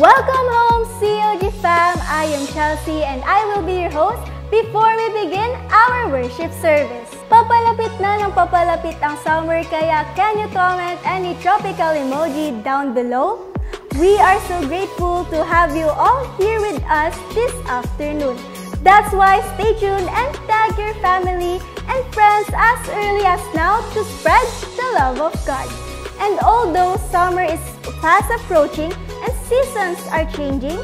Welcome home, COG fam! I am Chelsea and I will be your host before we begin our worship service. Papalapit na ng papalapit ang summer, kaya can you comment any tropical emoji down below? We are so grateful to have you all here with us this afternoon. That's why stay tuned and tag your family and friends as early as now to spread the love of God. And although summer is fast approaching and seasons are changing,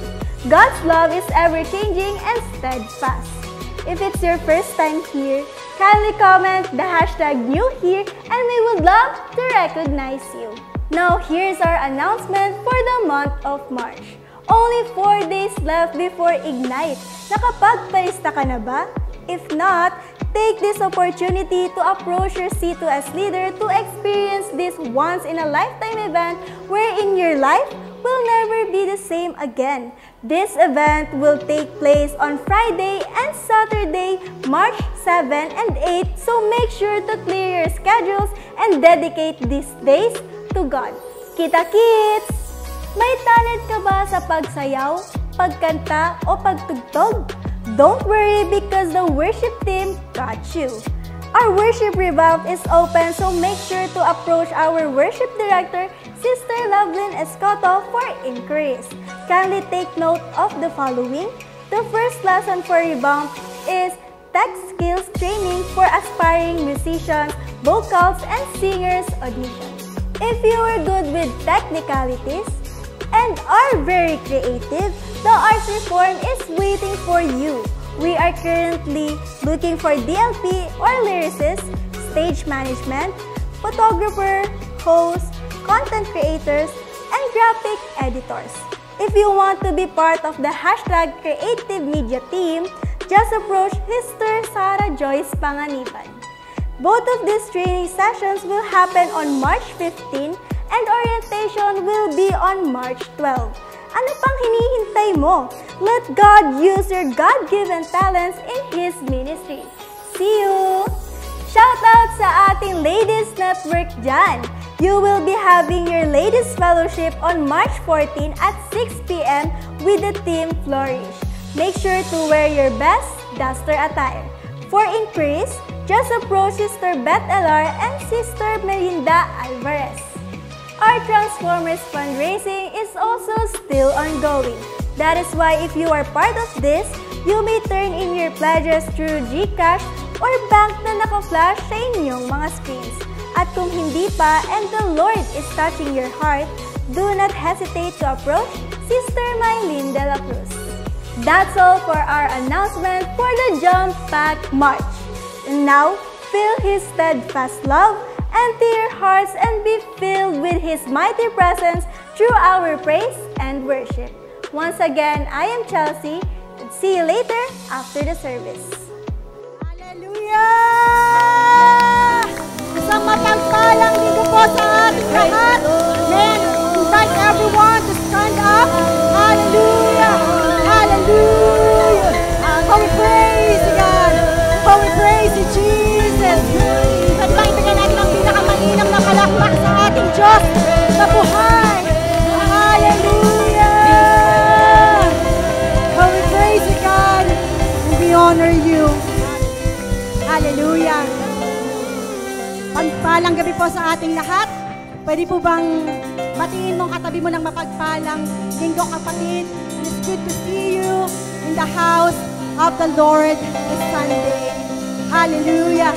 God's love is ever-changing and steadfast. If it's your first time here, kindly comment the hashtag #NewHere and we would love to recognize you. Now here's our announcement for the month of March. Only 4 days left before Ignite. Nakapagparista ka na ba? If not, take this opportunity to approach your C2S leader to experience this once-in-a-lifetime event wherein your life will never be the same again. This event will take place on Friday and Saturday, March 7 and 8, so make sure to clear your schedules and dedicate these days to God. Kita-kits! May talent ka ba sa pagsayaw, pagkanta, o pagtugtog? Don't worry because the worship team got you. Our worship revamp is open, so make sure to approach our worship director, Sister Lovelyn Escoto, for inquiries. Kindly take note of the following. The first lesson for revamp is tech skills training for aspiring musicians, vocals, and singers auditions. If you are good with technicalities and are very creative, the Arts Reform is waiting for you. We are currently looking for DLP or lyricist, stage management, photographer, host, content creators, and graphic editors. If you want to be part of the hashtag Creative Media team, just approach Sister Sarah Joyce Panganiban. Both of these training sessions will happen on March 15 and orientation will be on March 12. Ano pang hinihintay mo? Let God use your God-given talents in His ministry. See you! Shout out sa ating Ladies Network dyan! You will be having your Ladies Fellowship on March 14 at 6 p.m. with the team Flourish. Make sure to wear your best duster attire. For inquiries, just approach Sister Beth Elar and Sister Melinda Alvarez. Our Transformers fundraising is also still ongoing. That is why if you are part of this, you may turn in your pledges through GCash or bank na naka-flash sa inyong mga screens. At kung hindi pa and the Lord is touching your heart, do not hesitate to approach Sister Mylene de la Cruz. That's all for our announcement for the Jump Pack March. And now, feel His steadfast love, empty your hearts and be filled with His mighty presence through our praise and worship. Once again, I am Chelsea, and see you later after the service. Hallelujah! Isang mapagpalang linggo po sa ating lahat. May invite everyone to stand up. Hallelujah! Hallelujah! How we praise God! How we praise you, Jesus! Mainam na palakpak sa ating Diyos na buhay. Hallelujah! How we praise you, God, and we honor you. Hallelujah! Pagpalang gabi po sa ating lahat. Pwede po bang batiin mong katabi mo ng mapagpalang linggo, kapatid? It's good to see you in the house of the Lord this Sunday. Hallelujah!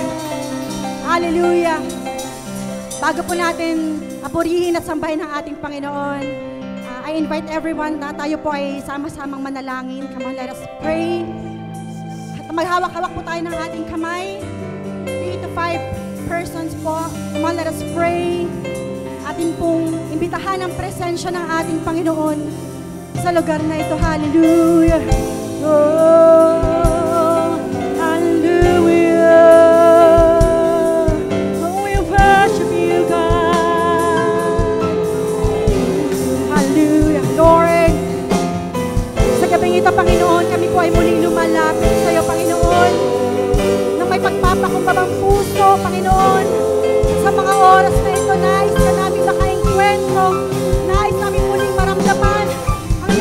Hallelujah! Bago po natin apurihin at sambahin ang ating Panginoon, I invite everyone na tayo po ay sama-samang manalangin. Come on, let us pray. At maghawak-hawak po tayo ng ating kamay. 3 to 5 persons po. Come on, let us pray. Atin pong imbitahan ang presensya ng ating Panginoon sa lugar na ito. Hallelujah! Oh, hallelujah! Ito, Panginoon, kami po ay muling lumalapit sa iyo, Panginoon, na may pagpapakumbabang puso, Panginoon, sa mga oras na ito, nais na namin makaengkwentro, nais namin muling maramdaman ang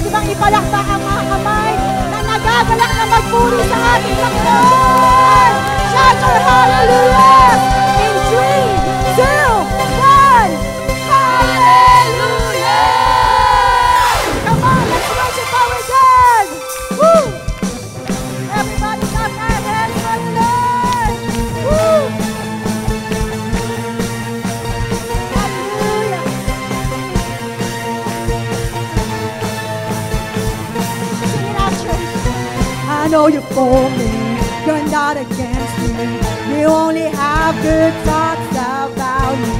Pwede bang ipalakpak ang mga kamay na nagagalak na magpuri sa ating Panginoon? Shout your hallelujah! In 3, 2, 1, hallelujah! Come on, let's worship our God! Woo! Everybody clap our hands for the Lord! Woo! Hallelujah! Sing it out, church. I know you're for me, you're not against me. You only have good thoughts about me.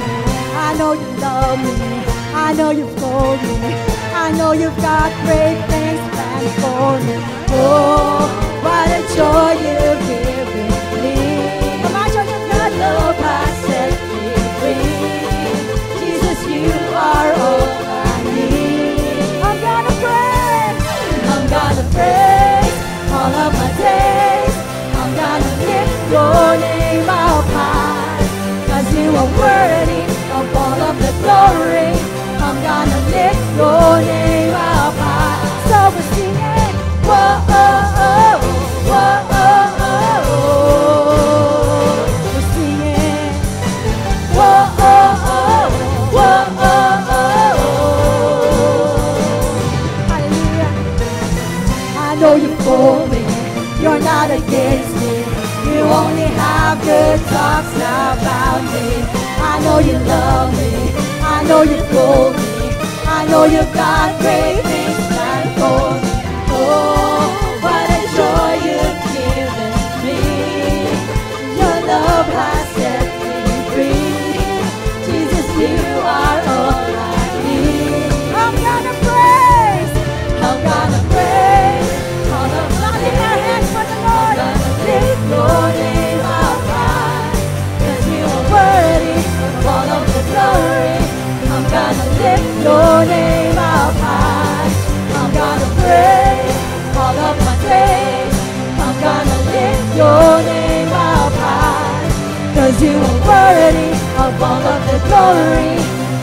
I know you love me, I know you're for me. I know you've got great things planned for me. Oh, what a joy you've given me. Come on, church, your love has set me free. Jesus, you are all I need. I'm gonna praise all of my days. I'm gonna lift your name up high, 'cause you are worthy of all of the glory. I'm gonna lift your name up high. So we're singing, whoa, oh, oh, whoa, oh, oh, oh. We're singing, whoa, oh, oh, whoa, oh, oh, oh. Hallelujah. I know you're for me, you're not against me. You only have good thoughts about me. I know you love me, I know you for me. I know you've got great things planned for me. Oh, what a joy you've given me. Your love has set me free. Jesus, you are all I need. I'm gonna praise all of my hands for the Lord. I'm gonna lift your name up high, 'cause you are worthy of all of the glory. I'm gonna lift your name up high. I'm gonna praise all of my days. I'm gonna lift your name up high, 'cause you are worthy of all of the glory.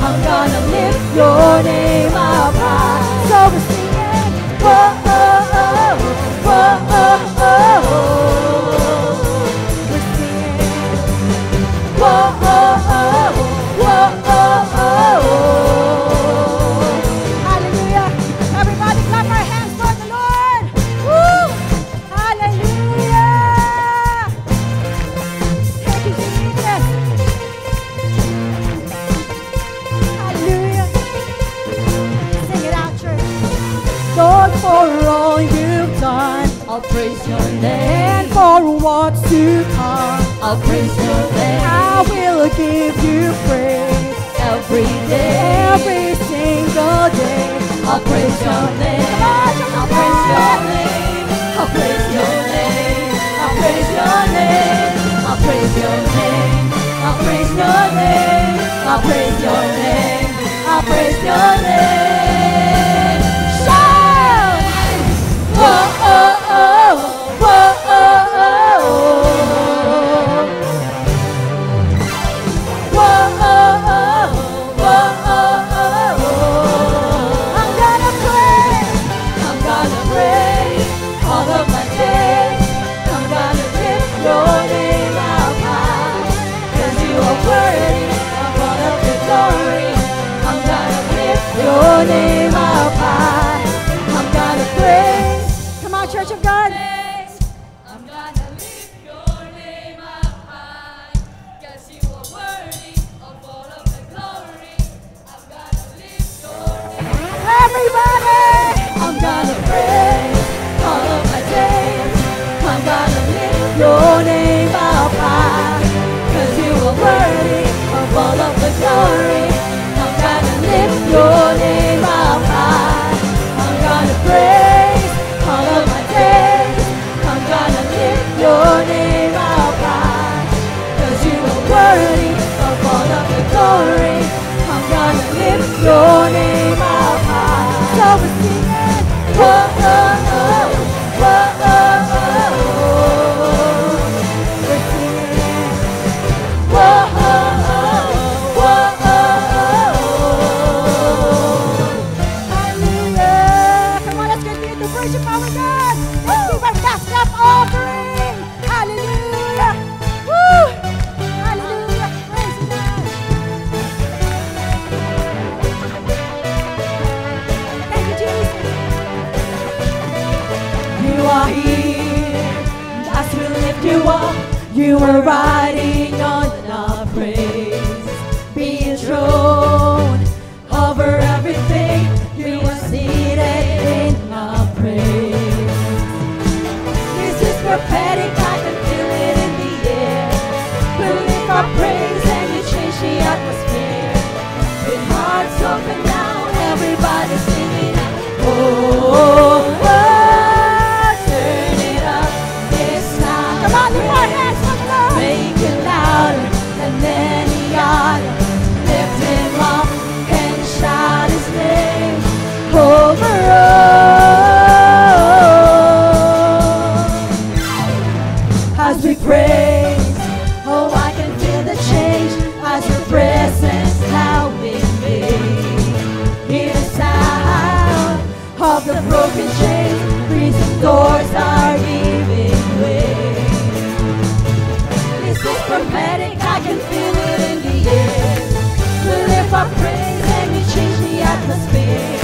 I'm gonna lift your name up high. So we're singing, whoa, oh, oh, whoa, oh, oh, oh. We're singing, whoa, oh, oh, whoa, oh, oh, oh. Hallelujah. Everybody clap our hands for the Lord. Woo! Hallelujah. Thank you, Jesus. Hallelujah. Sing it out, church. Lord, for all you've done, I'll praise your name. And for what's to come, I'll praise your name. I will give you praise every day, every single day. I'll praise your name. I'll praise your name. I'll praise your name. I'll praise your name. I'll praise your name. I'll praise your name. I'll praise your name. I'll praise your name. Shout! Whoa, oh, oh, whoa, oh, oh, oh. Whoa, oh, oh, whoa, oh, oh, oh. I'm gonna praise worship our God. Let's give our best up offering. Hallelujah. Woo! Hallelujah. Praise God. Thank you, Jesus. You are here. As we lift you up, you are riding on our praise. Be enthroned over everything. You are seated in our praise. This is prophetic, I can feel it in the air. We lift our praise and you change the atmosphere. With hearts open now, everybody singing out. Oh, turn it up this time. Come on, lift our hands, make it louder than any other. Lift him up and shout his name over us. As we praise, oh, I can feel the change as your presence now invades. Hear the sound of the broken chains, prison doors are giving way. This is prophetic, I can feel it in the air. We lift our praise and we change the atmosphere.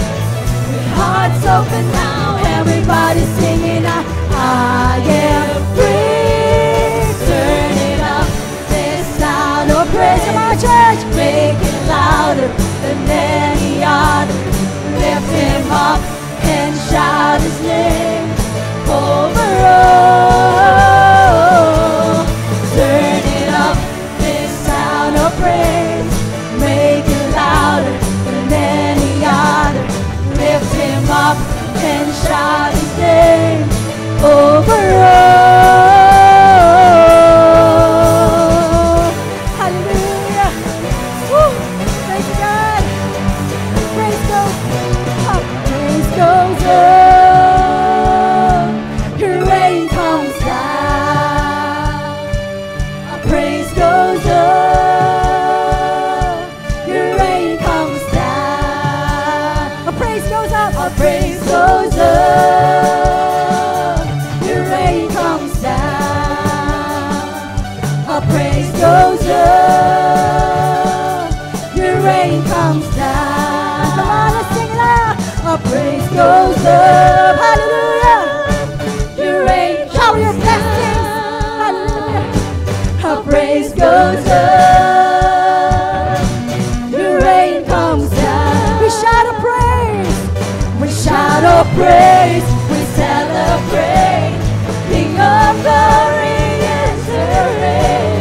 With hearts open now, everybody singing out, I am free. Turn it up, this sound of praise. Come on, church, make it louder than any other. Lift him up and shout his name over us. Turn it up, this sound of praise. Make it louder than any other. Lift him up and shout his name over us. Hallelujah. Woo. Thank you, God. Praise goes up, praise goes up. Your rain comes down. Our praise goes up. Your rain comes down. Our praise goes up. Our praise goes up. Your rain comes down. Our praise goes up. Your rain comes down. Come on, let's sing it out. Our praise goes up. Hallelujah. Your rain, shower your blessings. Hallelujah. Our praise goes up. Your rain comes down. We shout a praise. We shout a praise. We celebrate. King of glory entering.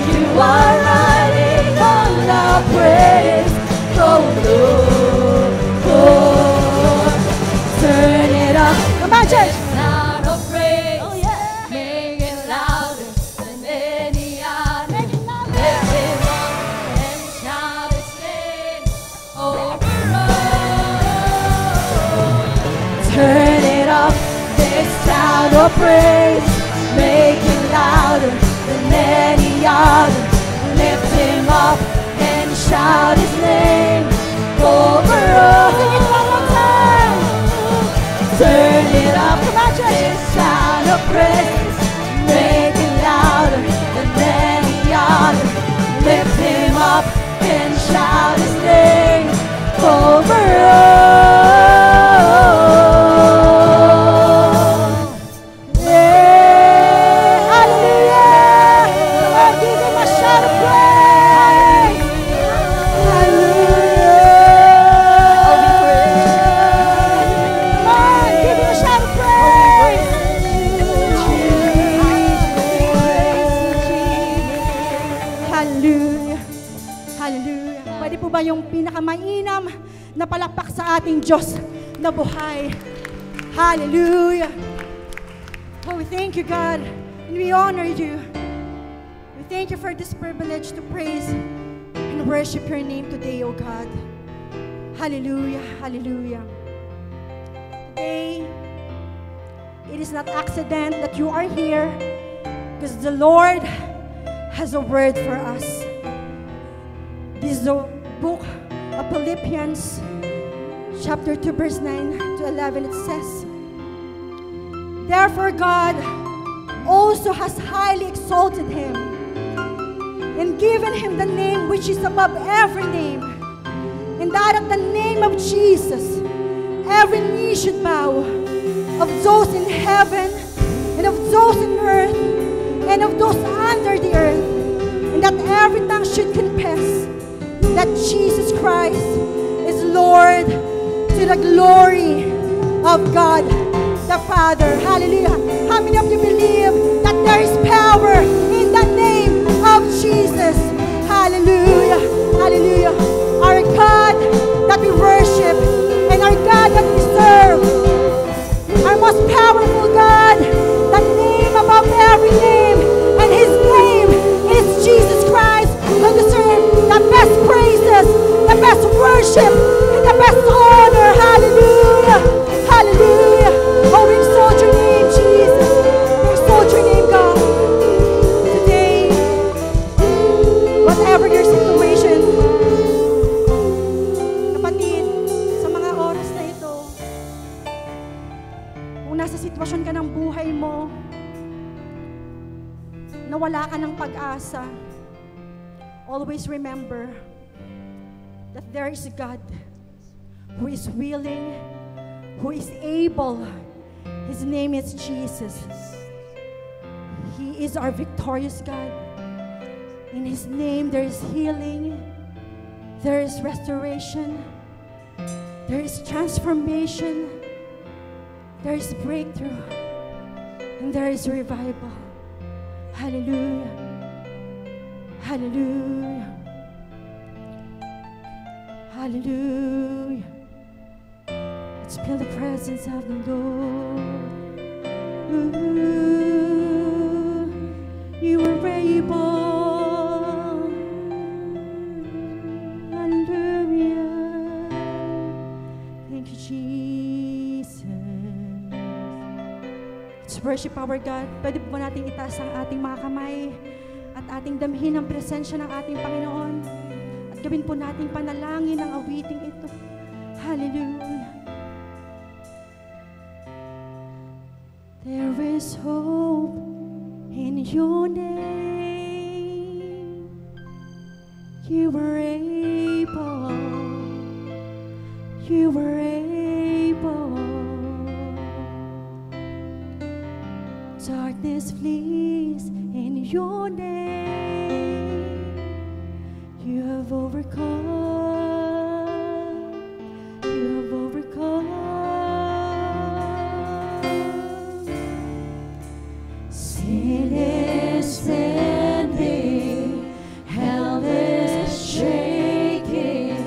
You are riding on our praise. Oh Lord, Lord. Turn it up. Come on, church. Sound of praise. Oh yeah. Make it louder than any other. Lift him up and shout his name over us. Turn it up, this sound of praise. Make it louder than any other. Lift him up and shout his name over us. Sing it one more time. Turn it up, come on, church. This sound of praise. Make it louder than any other. Lift him up and shout his name over us. Yeah, hallelujah. Lord, give him a shout of praise. Hallelujah. Come on, give him a shout of praise. Hallelujah. Hallelujah. Pwede po ba yung pinakamainam na palakpak sa ating Diyos na buhay? Hallelujah. Oh, we thank you, God, and we honor you. We thank you for this privilege to praise and worship your name today, oh God. Hallelujah. Hallelujah. Today, it is not accident that you are here because the Lord has a word for us. This is the book of Philippians chapter 2 verse 9 to 11. It says, Therefore God also has highly exalted him and given him the name which is above every name, and that at the name of Jesus every knee should bow, of those in heaven and of those in earth and of those under the earth, and that every tongue should confess that Jesus Christ is Lord, to the glory of God the Father. Hallelujah. How many of you believe that there is power in the name of Jesus? Hallelujah. Hallelujah. Our God that we worship and our God that we serve, our most powerful God, the name above every name, and his name is Jesus Christ, who deserves the best praises, the best worship, and the best honor. Hallelujah. Hallelujah. Oh, we exalt your name, Jesus. We exalt your name, God. Today, whatever your situation, kapatid, sa mga oras na ito, kung nasa sitwasyon ka ng buhay mo, na wala ka ng pag-asa, always remember that there is a God who is willing, who is able. His name is Jesus. He is our victorious God. In his name there is healing, there is restoration, there is transformation, there is breakthrough, and there is revival. Hallelujah. Hallelujah. Hallelujah. Let's feel the presence of the Lord. Ooh, you are able. Hallelujah. Thank you, Jesus. Let's worship our God. Pwede po natin itaas ang ating mga kamay at ating damhin ang presensya ng ating Panginoon. At gawin po nating panalangin ang awiting ito. Hallelujah. There is hope in your name. You were able. You were able. Darkness flees in your name. You have overcome. You have overcome. Sin is standing, hell is shaking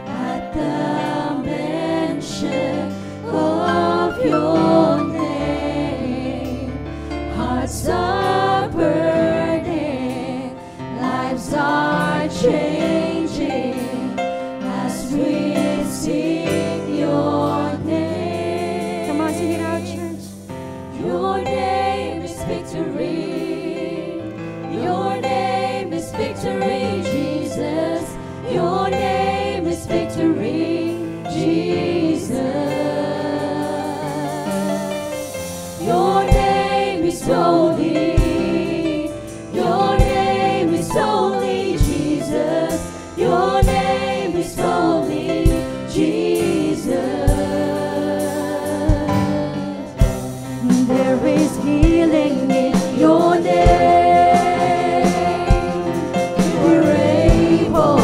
at the mention of your name. Hearts are burning, lives are changing as we sing your name. Come on, sing it out, church. Your name is victory. Your name is victory, Jesus. Your name is victory, Jesus. Your name is holy. Your name is holy, Jesus. Your name is holy, Jesus. There is healing in your name. You are able.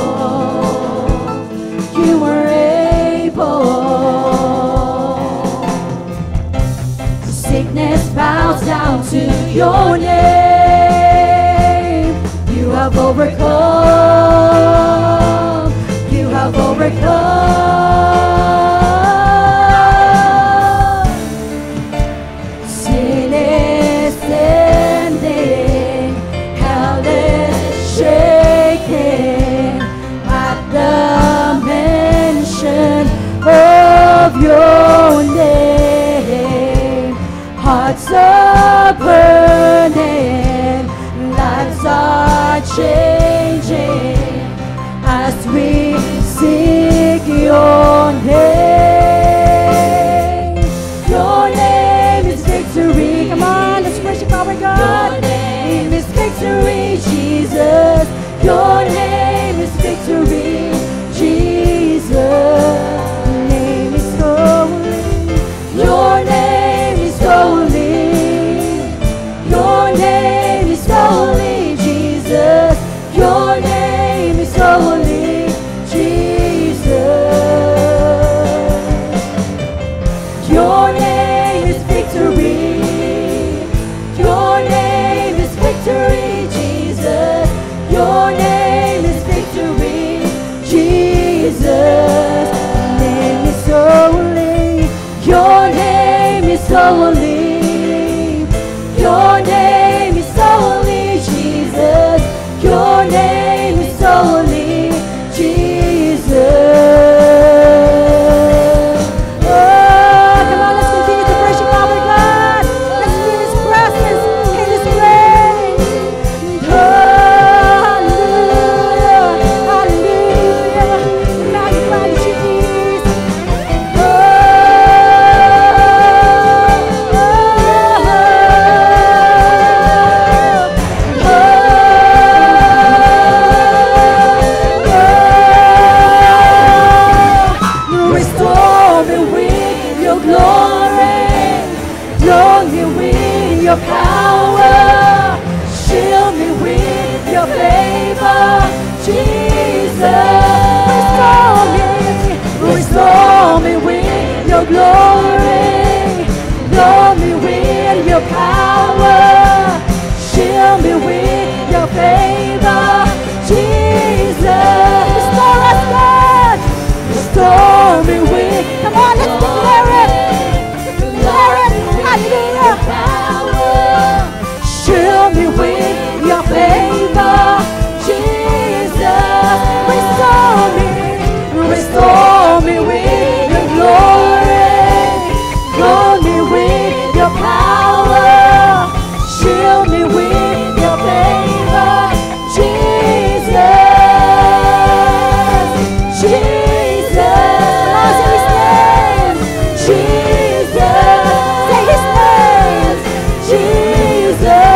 You are able. Sickness bows down to your name. You have overcome. You have overcome. Sin is standing, hell is shaking at the mention of your name. Hearts are burning, lives are changing as we seek your name. Your name is victory. victory, Jesus. Your name is victory, Jesus. Your name is holy. Your name is holy. Your name is holy, Jesus. Your name is holy, Jesus. Your name is victory. Your name is victory, Jesus. Your name is victory, Jesus. Your name is holy. Your name is holy. Your name is holy, Jesus. Your name is holy, Jesus. Your power, shield me with your favor, Jesus. Restore me with your glory, fill me with your power, shield me with your favor, Jesus. Restore us, God. Restore me with. Come on, let's declare it. Declare it. Hallelujah. Shield me with your favor, Jesus. Restore me with your glory. Fill me with your power. Shield me with your favor, Jesus. Jesus. Say his name. Jesus. Say his name. Jesus.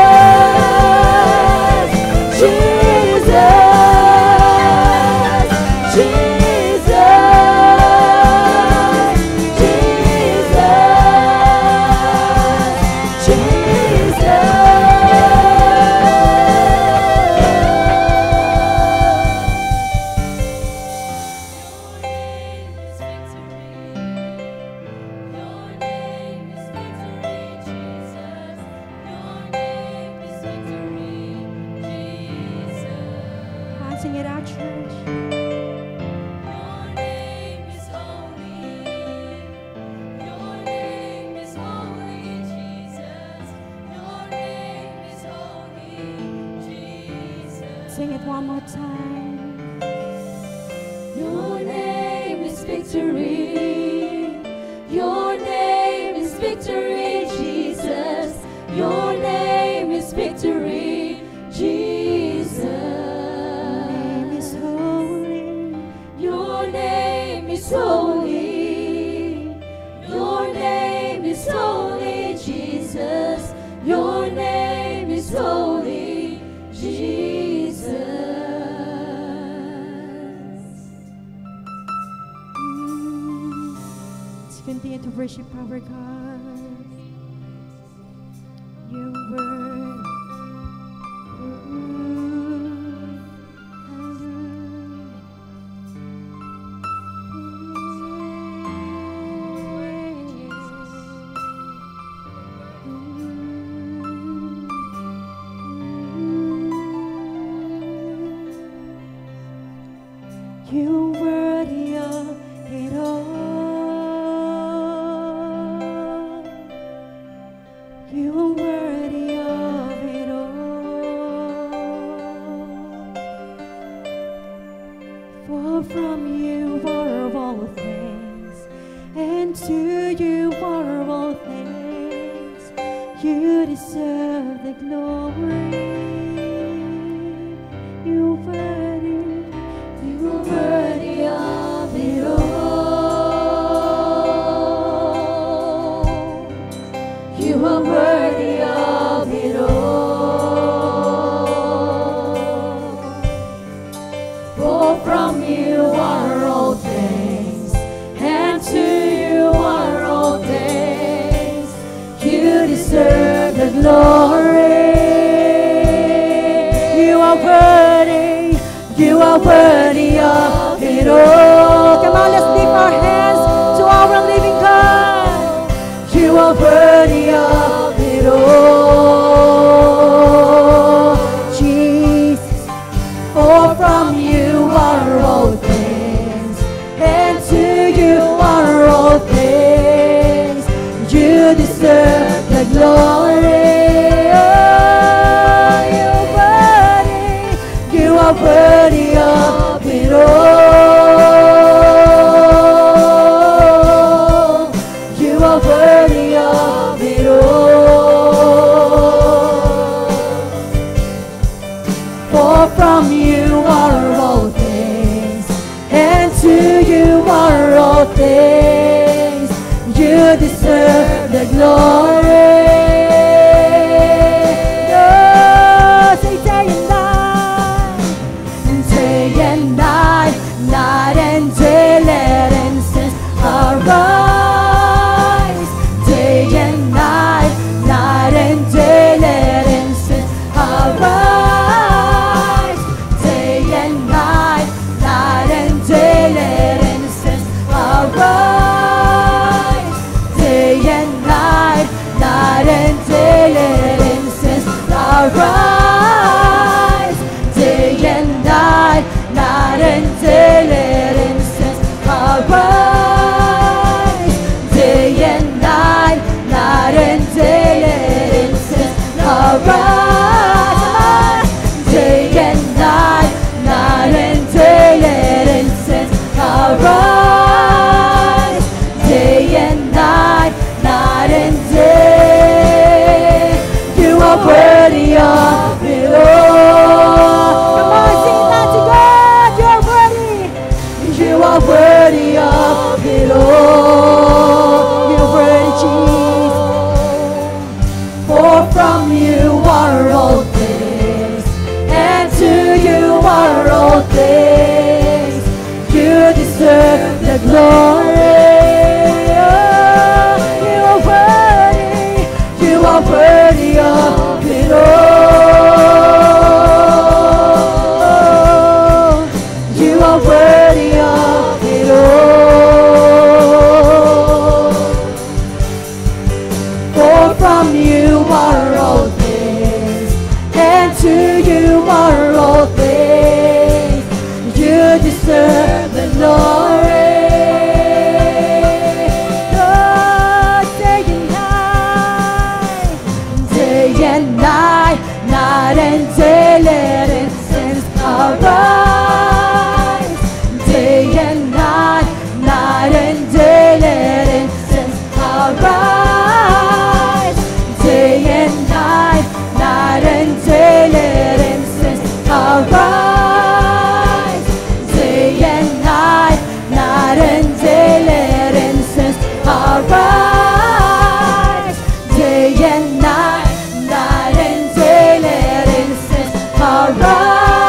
Sing it out, church. Your name is holy. Your name is holy, Jesus. Your name is holy, Jesus. Sing it one more time. Your name is victory. Your name is victory, Jesus. Your name is victory, Jesus. Holy, your name is holy, Jesus. Your name is holy, Jesus. Let's continue to worship our God. Your word. You're worthy of it all. You're worthy of it all. For from you are all things, and to you are all things. You deserve the glory. You're worthy. You are worthy of it all. You are worthy of it all. are worthy of it all. Come on, let's lift our hands to our living God. You are worthy of it all, Jesus. For from you are all things, and to you are all things. You deserve the glory. You are worthy of it all. You are worthy of it all. For from you are all things, and to you are all things. You deserve the glory. Night and day, let incense arise. Day and night, night and day, let incense arise. Day and night, night and day, let incense arise. Day and night, night and day, let incense arise. Day and night, night and day, let incense arise. Day and night, night and day, let incense arise. Day and night, night and day, let incense arise. Day and night, night and day. You are worthy of it all. Come on, sing that to God. You are worthy. You are worthy of it all. You're worthy, Jesus. For from you are all things, and to you are all things. You deserve the glory. You are worthy. You are worthy of it all. You are worthy of it all. For from you are all things, and to you are all things. You deserve the glory. Day and night, night and day, let incense arise. Day and night, night and day, let incense arise. Day and night, night and day, let incense arise. Day and night, night and day, let incense arise. Day and night, night and day, let incense arise.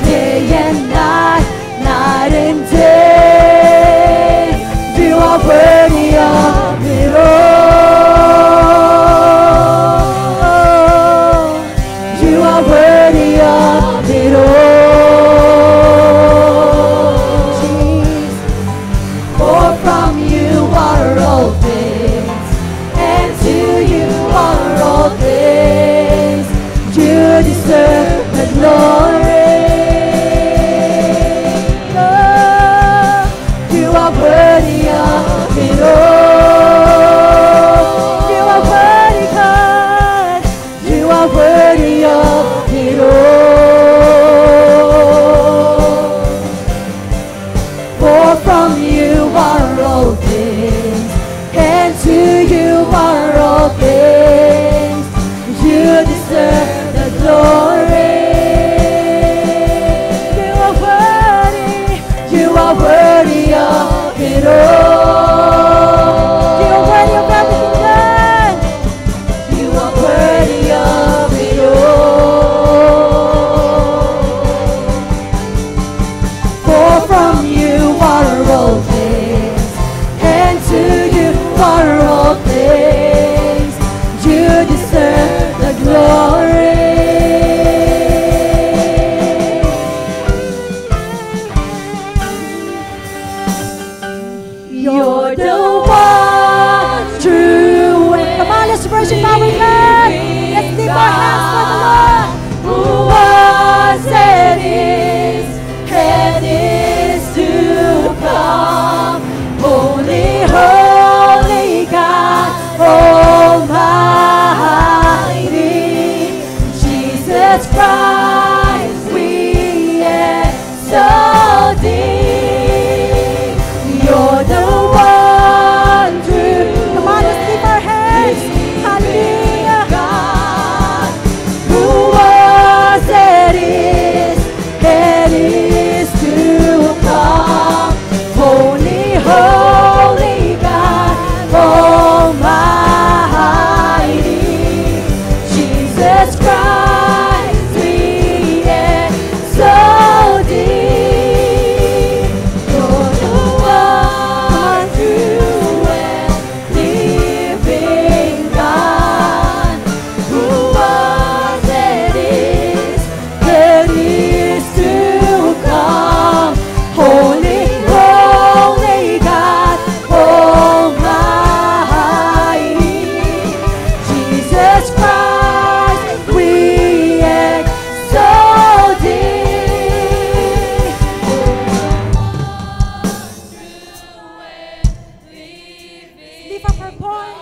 Day and night, night and day. You are worthy of it all. You are worthy of it all, Jesus. For from you are all things, and to you are all things. You deserve the glory. You are worthy of it all. You are worthy, God. You are worthy of it all. For from you are all things, and to you are all things. You deserve the glory. You are worthy. You are worthy of it all. You are worthy of everything, God. You are worthy of it all. For from you are all things, and to you are all things. You deserve the glory. Lord.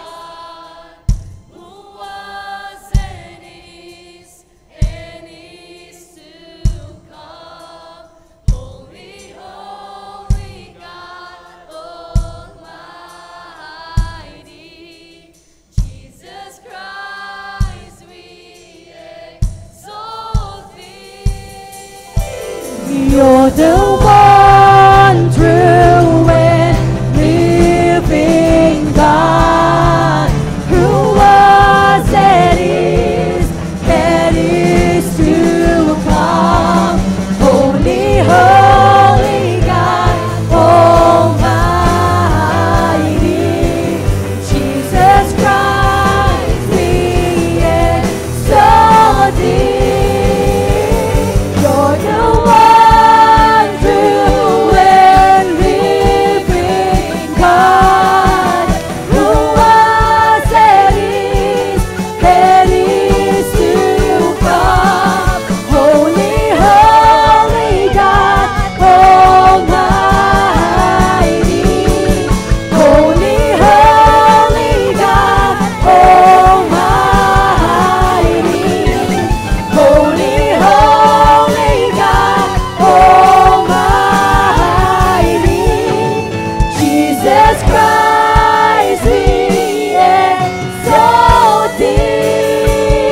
You're the one true and living God, who was and is to come. Holy, holy God, Almighty, Jesus Christ, we exalt thee. You're the one true and living God, who was and is to come. Holy, holy God, Almighty. Holy, holy God, Almighty. Holy, holy God, Almighty. Jesus Christ, we exalt thee.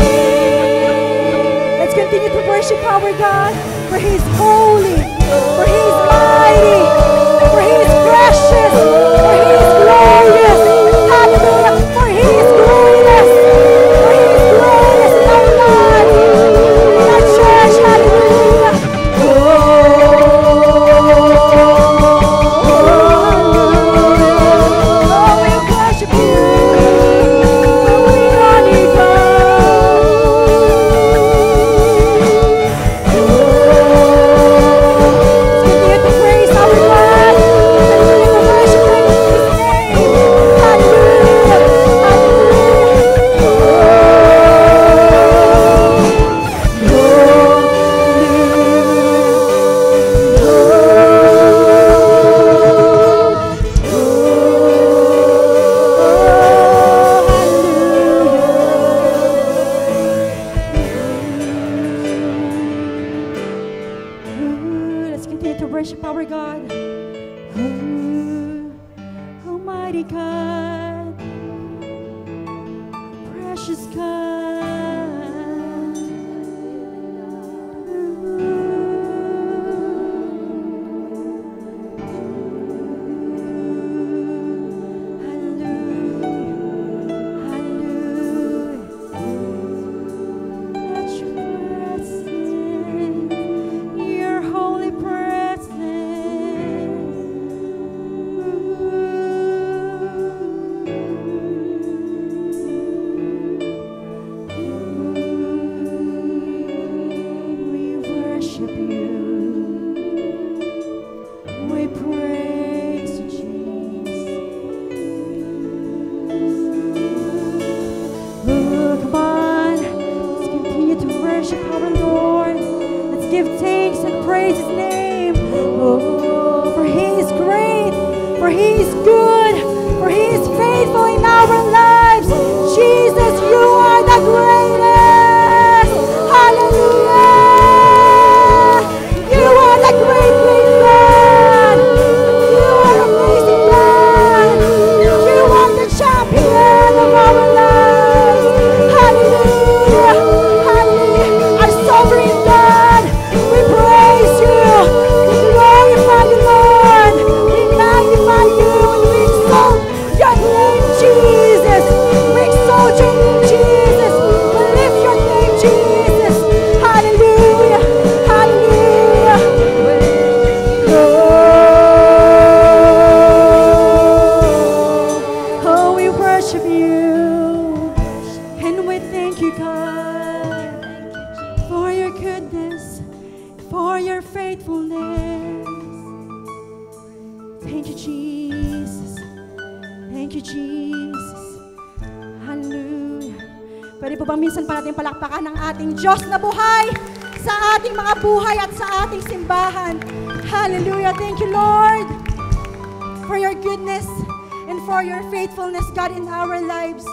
Let's continue to worship our God, for He is holy, for He is mighty, for He is precious, for He is glorious. Hallelujah, for He is glorious, for He is glorious in our lives, in our church. Hallelujah. Oh, we worship You. We honor You, continue to praise our God. Continue to worship Him in His name. Hallelujah. Let's continue to worship our God. Almighty God, precious God. Your holy we worship You. We praise You, Jesus. Come on, let's continue to worship our Lord. Let's give thanks and praise His name. Oh, for He is great, for He is good, for He is faithful in our lives. Jesus, You are the greatest. Hallelujah. You are the great, great God. You are amazing God. You are the champion of our lives. Hallelujah. Hallelujah. Our sovereign God, we praise You. We glorify You, Lord. We magnify You and we exalt Your name, Jesus. We exalt Your name, Jesus. We lift Your name, Jesus. Hallelujah. Hallelujah. Oh, we worship You. And we thank You, God, for Your goodness, for Your faithfulness. Thank You, Jesus. Thank You, Jesus. Hallelujah. Pwede po bang minsan pa natin palakpakan ang ating Diyos na buhay sa ating mga buhay at sa ating simbahan. Hallelujah. Thank You, Lord, for Your goodness and and for your faithfulness, God, in our lives.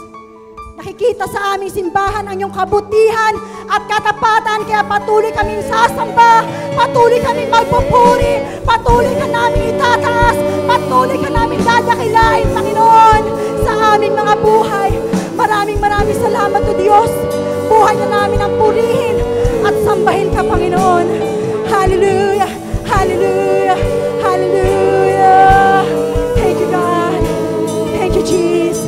Nakikita sa aming simbahan ang iyong kabutihan at katapatan, kaya patuloy kaming sasamba, patuloy kaming magpupuri, patuloy ka namin itataas, patuloy ka namin dadakilain, Panginoon, sa aming mga buhay. Maraming salamat o Diyos. Buhay na namin ang purihin at sambahin ka, Panginoon. Hallelujah, hallelujah, hallelujah. Thank you, God. Thank you, Jesus.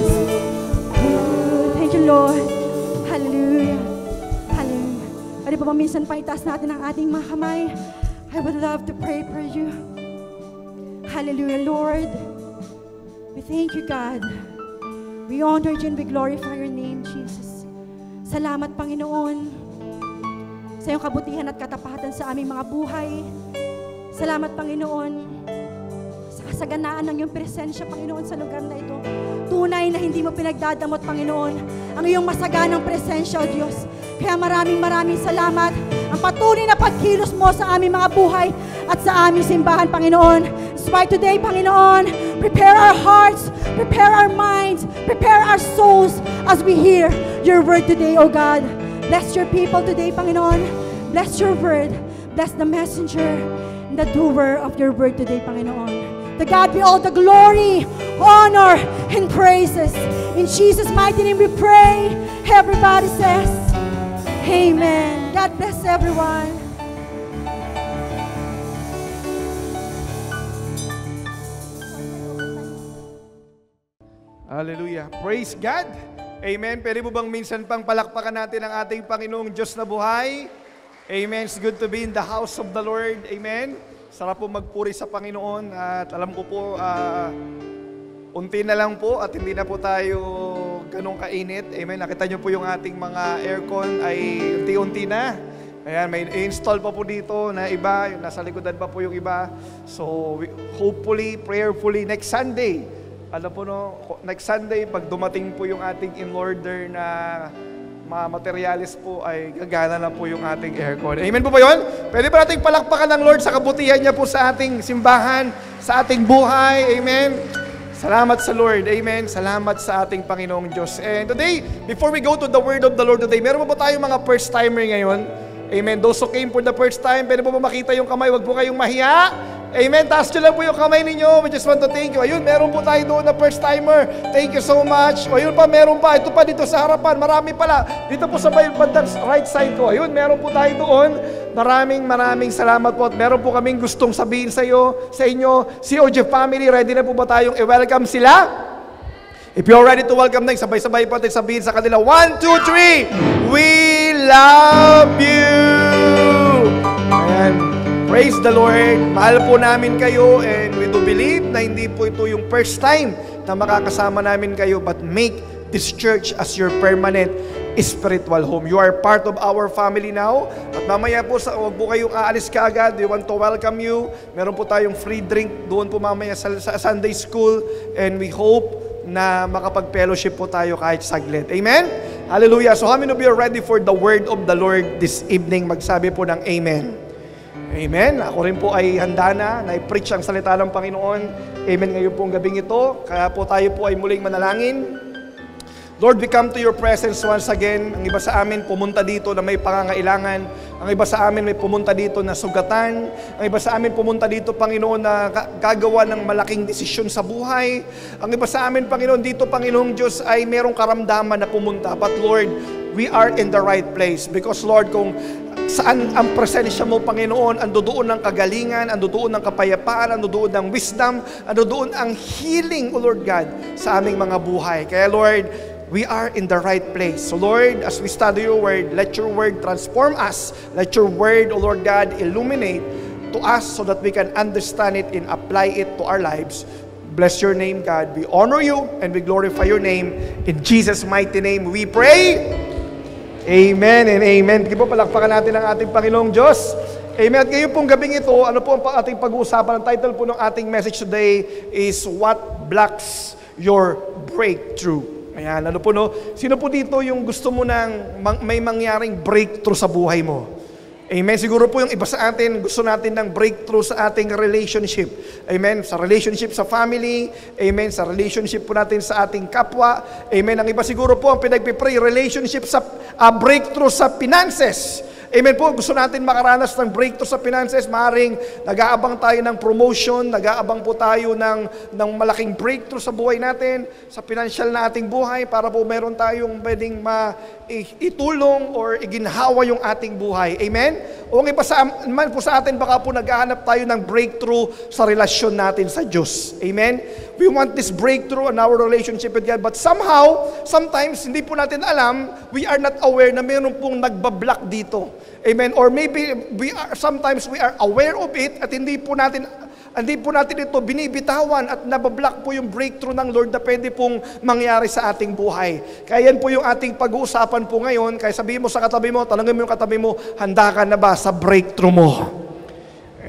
Lord. Hallelujah. Hallelujah. Pwede po ba minsan pa itaas natin ang ating mga kamay? I would love to pray for you. Hallelujah, Lord. We thank you, God. We honor you and we glorify your name, Jesus. Salamat, Panginoon, sa iyong kabutihan at katapatan sa aming mga buhay. Salamat, Panginoon, sa kasaganaan ng iyong presensya, Panginoon, sa lugar na ito. Tunay na hindi mo pinagdadamot, Panginoon, ang iyong masaganang presensya, O Diyos. Kaya maraming salamat. Ang patuloy na pagkilos mo sa aming mga buhay at sa aming simbahan, Panginoon. That's why today, Panginoon, prepare our hearts, prepare our minds, prepare our souls as we hear your word today, O God. Bless your people today, Panginoon. Bless your word. Bless the messenger and the doer of your word today, Panginoon. To God be all the glory, honor, and praises. In Jesus' mighty name we pray. Everybody says, Amen. God bless everyone. Hallelujah. Praise God. Amen. Pwede mo bang minsan pang palakpakan natin ang ating Panginoong Diyos na buhay? Amen. It's good to be in the house of the Lord. Amen. Sarap po magpuri sa Panginoon at alam ko po, unti na lang po at hindi na po tayo ganun kainit. Amen. Nakita nyo po yung ating mga aircon ay unti-unti na. Ayan, may install pa po dito na iba, nasa likodan pa po yung iba. So, hopefully, prayerfully, next Sunday, alam po no, next Sunday, pag dumating po yung ating in-order na mga materialis po ay gagana na po yung ating aircon. Amen po ba yun? Pwede ba nating palakpakan ng Lord sa kabutihan niya po sa ating simbahan, sa ating buhay. Amen. Salamat sa Lord. Amen. Salamat sa ating Panginoong Diyos. And today, before we go to the word of the Lord today, meron po ba tayong mga first timer ngayon? Amen. Those who came for the first time, pwede po ba makita yung kamay? Huwag po kayong mahiya. Amen. Taas nyo lang po yung kamay ninyo. We just want to thank you. Ayun, meron po tayo doon na first timer. Thank you so much. O, ayun pa, meron pa. Ito pa dito sa harapan. Marami pala. Dito po sa bandang right side ko. Ayun, meron po tayo doon. Maraming salamat po. At meron po kaming gustong sabihin sa inyo. COG family, ready na po ba tayong i-welcome sila? If you're ready to welcome them, sabay-sabay po tayo sabihin sa kanila. 1, 2, 3. We love you. Ayan. Praise the Lord. Mahal po namin kayo and we do believe na hindi po ito yung first time na makakasama namin kayo, but make this church as your permanent spiritual home. You are part of our family now. At mamaya po, huwag po kayong aalis kaagad. We want to welcome you. Meron po tayong free drink doon po mamaya sa Sunday school and we hope na makapag-fellowship po tayo kahit saglit. Amen? Hallelujah. So how many of you are ready for the word of the Lord this evening? Magsabi po ng Amen. Amen. Ako rin po ay handa na i-preach ang salita ng Panginoon. Amen ngayon pong gabing ito. Kaya po tayo po ay muling manalangin. Lord, we come to your presence once again. Ang iba sa amin pumunta dito na may pangangailangan. Ang iba sa amin may pumunta dito na sugatan. Ang iba sa amin pumunta dito, Panginoon, na gagawa ng malaking desisyon sa buhay. Ang iba sa amin, Panginoon, dito, Panginoong Diyos, ay merong karamdaman na pumunta. But Lord, we are in the right place. Because Lord, kung saan ang presensya mo, Panginoon, ando doon ng kagalingan, ando doon ng kapayapaan, ando doon ng wisdom, ando doon ang healing, O Lord God, sa aming mga buhay. Kaya Lord, we are in the right place. So Lord, as we study your word, let your word transform us. Let your word, O Lord God, illuminate to us so that we can understand it and apply it to our lives. Bless your name, God. We honor you and we glorify your name. In Jesus' mighty name we pray. Amen and amen. Sige po, palakpakan natin ang ating Panginoong Diyos. Amen. At ngayon pong gabing ito, ano po ang ating pag-uusapan? Ang title po ng ating message today is What Blocks Your Breakthrough? Ayan, ano po no? Sino po dito yung gusto mo may mangyaring breakthrough sa buhay mo? Amen. Siguro po yung iba sa atin, gusto natin ng breakthrough sa ating relationship. Amen. Sa relationship sa family. Amen. Sa relationship po natin sa ating kapwa. Amen. Ang iba siguro po ang pinagpipray, relationship sa breakthrough sa finances. Amen po, gusto natin makaranas ng breakthrough sa finances, maaaring nag-aabang tayo ng promotion, nag-aabang po tayo ng malaking breakthrough sa buhay natin, sa financial na ating buhay, para po meron tayong pwedeng itulong or iginhawa yung ating buhay. Amen? O ang iba man po sa atin, baka po naghahanap tayo ng breakthrough sa relasyon natin sa Diyos. Amen? We want this breakthrough in our relationship with God, but somehow, sometimes, hindi po natin alam, we are not aware na meron pong nagbablock dito. Amen? Or maybe, sometimes we are aware of it at hindi po natin ito binibitawan at nabablock po yung breakthrough ng Lord na pwede pong mangyari sa ating buhay. Kaya yan po yung ating pag-uusapan po ngayon. Kaya sabihin mo sa katabi mo, tanongin mo yung katabi mo, handa ka na ba sa breakthrough mo?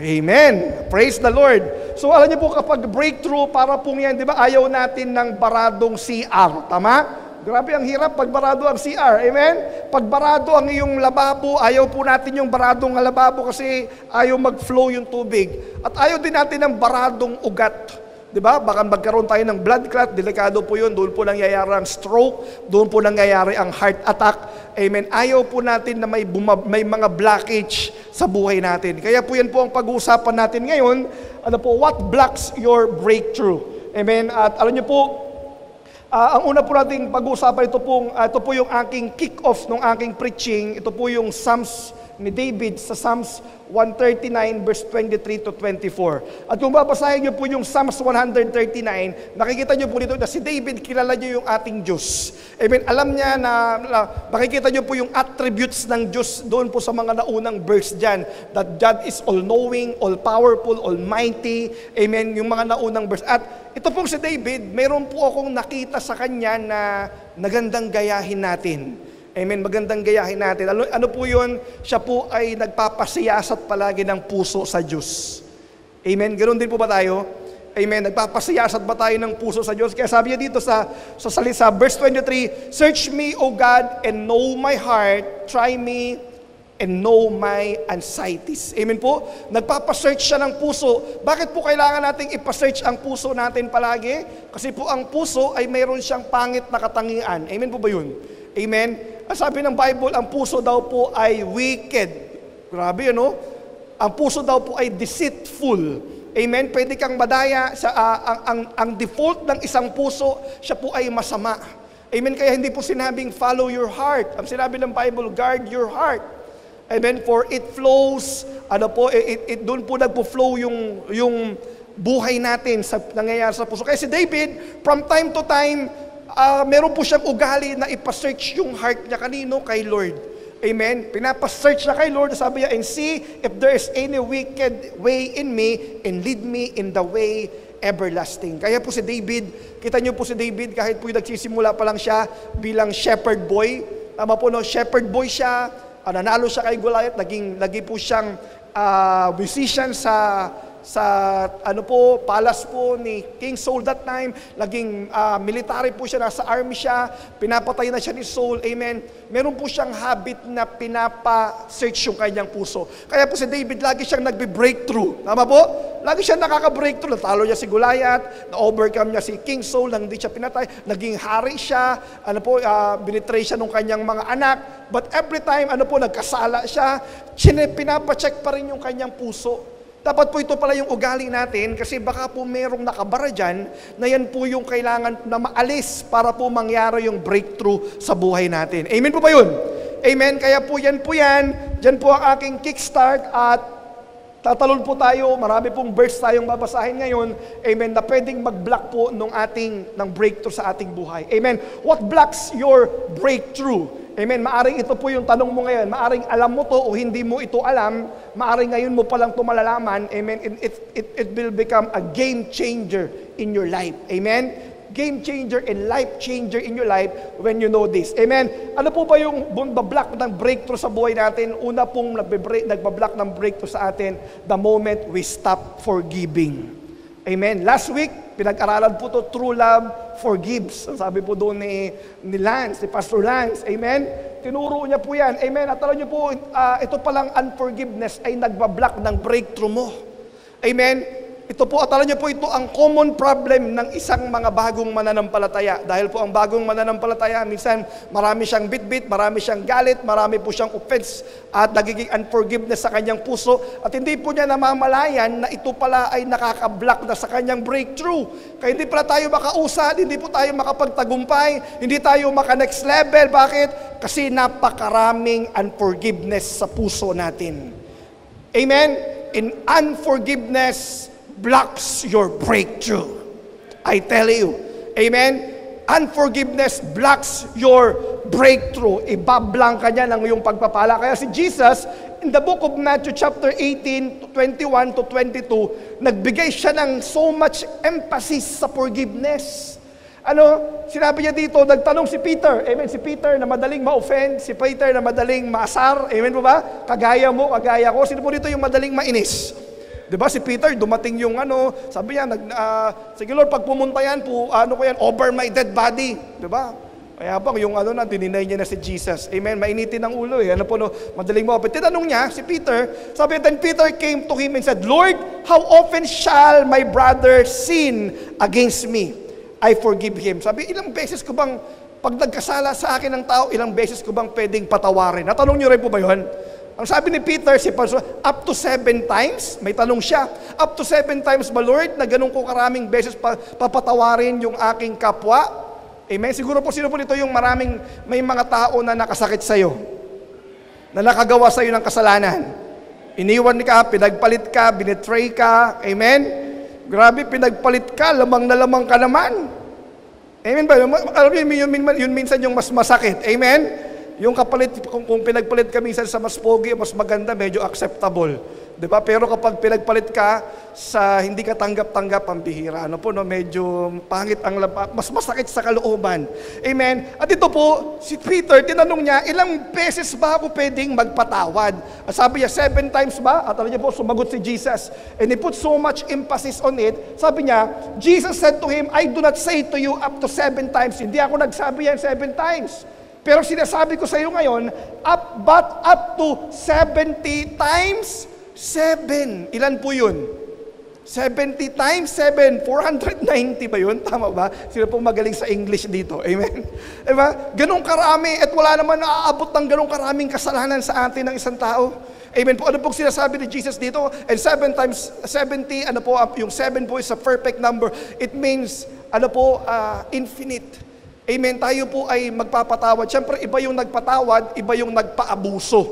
Amen. Praise the Lord. So alam niyo po kapag breakthrough, para pong yan, di ba, ayaw natin ng baradong CR. Tama? Grabe ang hirap pag barado ang CR. Amen? Pag barado ang iyong lababo, ayaw po natin yung baradong lababo kasi ayaw mag-flow yung tubig. At ayaw din natin ng baradong ugat. Diba? Baka magkaroon tayo ng blood clot, delikado po yun, doon po nangyayari ang stroke, doon po nangyayari ang heart attack. Amen. Ayaw po natin na may mga blockage sa buhay natin. Kaya po yan po ang pag-uusapan natin ngayon. Ano po, what blocks your breakthrough? Amen. At alam niyo po, ang una po nating pag-uusapan, ito po yung aking kick-off ng aking preaching. Ito po yung Psalms ni David sa Psalms 139 verse 23 to 24. At kung babasahin niyo po yung Psalms 139, makikita niyo po dito na si David, kilala niyo yung ating Diyos. Amen. Alam niya na makikita niyo po yung attributes ng Diyos doon po sa mga naunang verse dyan. That God is all-knowing, all-powerful, almighty. Amen. Yung mga naunang verse. At ito pong si David, mayroon po akong nakita sa kanya na nagandang gayahin natin. Amen, magandang gayahin natin. Ano po yun? Siya po ay nagpapasiyasat palagi ng puso sa Diyos. Amen, ganoon din po ba tayo? Amen, nagpapasiyasat ba tayo ng puso sa Diyos? Kaya sabi niya dito sa verse 23, Search me, O God, and know my heart. Try me and know my anxieties. Amen po? Nagpapasearch siya ng puso. Bakit po kailangan nating ipasearch ang puso natin palagi? Kasi po ang puso ay mayroon siyang pangit na katangian. Amen po ba yun? Amen? Ang sabi ng Bible, ang puso daw po ay wicked. Grabe, ano? Ang puso daw po ay deceitful. Amen? Pwede kang madaya. Ang default ng isang puso, siya po ay masama. Amen? Kaya hindi po sinabing follow your heart. Ang sinabi ng Bible, guard your heart. Amen? For it flows, doon po nagpo-flow yung buhay natin sa nangyayari sa puso. Kaya si David, from time to time, meron po siyang ugali na ipasearch yung heart niya kanino? Kay Lord. Amen? Pinapasearch na kay Lord, sabi niya, and see if there is any wicked way in me, and lead me in the way everlasting. Kaya po si David, kita niyo po si David, kahit po nagsisimula pa lang siya bilang shepherd boy, tama po no, shepherd boy siya, nanalo siya kay Goliath, lagi po siyang musician sa palace po ni King Saul that time. Laging military po siya, nasa army siya, pinapatay na siya ni Saul. Amen. Meron po siyang habit na pinapa-search yung kanyang puso. Kaya po si David, lagi siyang nagbe-breakthrough. Tama po? Lagi siyang nakaka-breakthrough. Natalo niya si Goliath, na-overcome niya si King Saul, nang hindi siya pinatay. Naging hari siya, binitray siya ng kanyang mga anak. But every time, nagkasala siya, pinapa-check pa rin yung kanyang puso. Dapat po ito pala yung ugali natin kasi baka po merong nakabara dyan na yan po yung kailangan na maalis para po mangyari yung breakthrough sa buhay natin. Amen po ba yun? Amen? Kaya po yan. Dyan po ang aking kickstart at tatalon po tayo. Marami pong verse tayong babasahin ngayon. Amen? Na pwedeng mag-block po ng breakthrough sa ating buhay. Amen? What blocks your breakthrough? Amen. Maaring ito po yung tanong mo ngayon. Maaring alam mo to o hindi mo ito alam. Maaring ngayon mo palang ito malalaman. Amen. And it will become a game changer in your life. Amen. Game changer and life changer in your life when you know this. Amen. Ano po ba yung block ng breakthrough sa buhay natin? Una pong nagbablock ng breakthrough sa atin, the moment we stop forgiving. Amen. Last week, Pinag-aralan po to, true love forgives. Sabi po doon ni Lance, ni Pastor Lance. Amen? Tinuro niya po yan. Amen? At alam niyo po, ito palang unforgiveness ay nagbablock ng breakthrough mo. Amen? Ito po, at alam niyo po, ito ang common problem ng isang mga bagong mananampalataya. Dahil po ang bagong mananampalataya, minsan marami siyang bitbit, marami siyang galit, marami po siyang offense at nagiging unforgiveness sa kanyang puso. At hindi po niya namamalayan na ito pala ay nakaka-block na sa kanyang breakthrough. Kaya hindi pala tayo makausad, hindi po tayo makapagtagumpay, hindi tayo maka-next level. Bakit? Kasi napakaraming unforgiveness sa puso natin. Amen? In unforgiveness blocks your breakthrough. I tell you. Amen? Unforgiveness blocks your breakthrough. Ibablank ka niya ng iyong pagpapala. Kaya si Jesus, in the book of Matthew chapter 18, 21 to 22, nagbigay siya ng so much emphasis sa forgiveness. Sinabi niya dito, nagtanong si Peter. Amen? Si Peter na madaling ma-offend, si Peter na madaling maasar. Amen po ba? Kagaya mo, kagaya ko. Sino po dito yung madaling mainis? Diba si Peter, dumating yung sabi niya, sige Lord, pag pumunta yan po, over my dead body. Diba? Kaya bang yung dininay niya na si Jesus. Amen, mainitin ang ulo eh. Madaling mo. But tinanong niya, si Peter, sabi, then Peter came to him and said, Lord, how often shall my brother sin against me? I forgive him. Sabi, ilang beses ko bang, pag nagkasala sa akin ng tao, ilang beses ko bang pwedeng patawarin? Natanong niyo rin po ba yun? Ang sabi ni Peter, up to 7 times, may tanong siya, up to 7 times ba Lord, na ganun ko karaming beses papatawarin yung aking kapwa? Amen? Siguro po, sino po dito yung may mga tao na nakasakit sa'yo, na nakagawa sa'yo ng kasalanan. Iniwan ka, pinagpalit ka, binetray ka, amen? Grabe, pinagpalit ka, lamang na lamang ka naman. Amen ba? Alam niyo, yun minsan yung mas masakit. Amen? Yung kapalit, kung pinagpalit ka minsan sa mas pogi, mas maganda, medyo acceptable. Diba? Pero kapag pinagpalit ka sa hindi ka tanggap-tanggap, ang bihira. Medyo pangit ang mas masakit sa kalooban. Amen? At ito po, si Peter, tinanong niya, ilang beses ba ako pwedeng magpatawad? At sabi niya, 7 times ba? At alam niya po, sumagot si Jesus. And he put so much emphasis on it. Sabi niya, Jesus said to him, I do not say to you up to 7 times. Hindi ako nagsabi yan 7 times. Pero sinasabi ko sa iyo ngayon, but up to 70 times 7. Ilan po yun? 70 times 7, 490 ba yun? Tama ba? Sino pong magaling sa English dito? Amen? Diba? Ganong karami at wala naman naaabot ng ganong karaming kasalanan sa atin ng isang tao. Amen po. Ano pong sinasabi ni Jesus dito? And 7 times 70, yung 7 po is a perfect number. It means, infinite. Amen, tayo po ay magpapatawad. Siyempre, iba yung nagpatawad, iba yung nagpaabuso.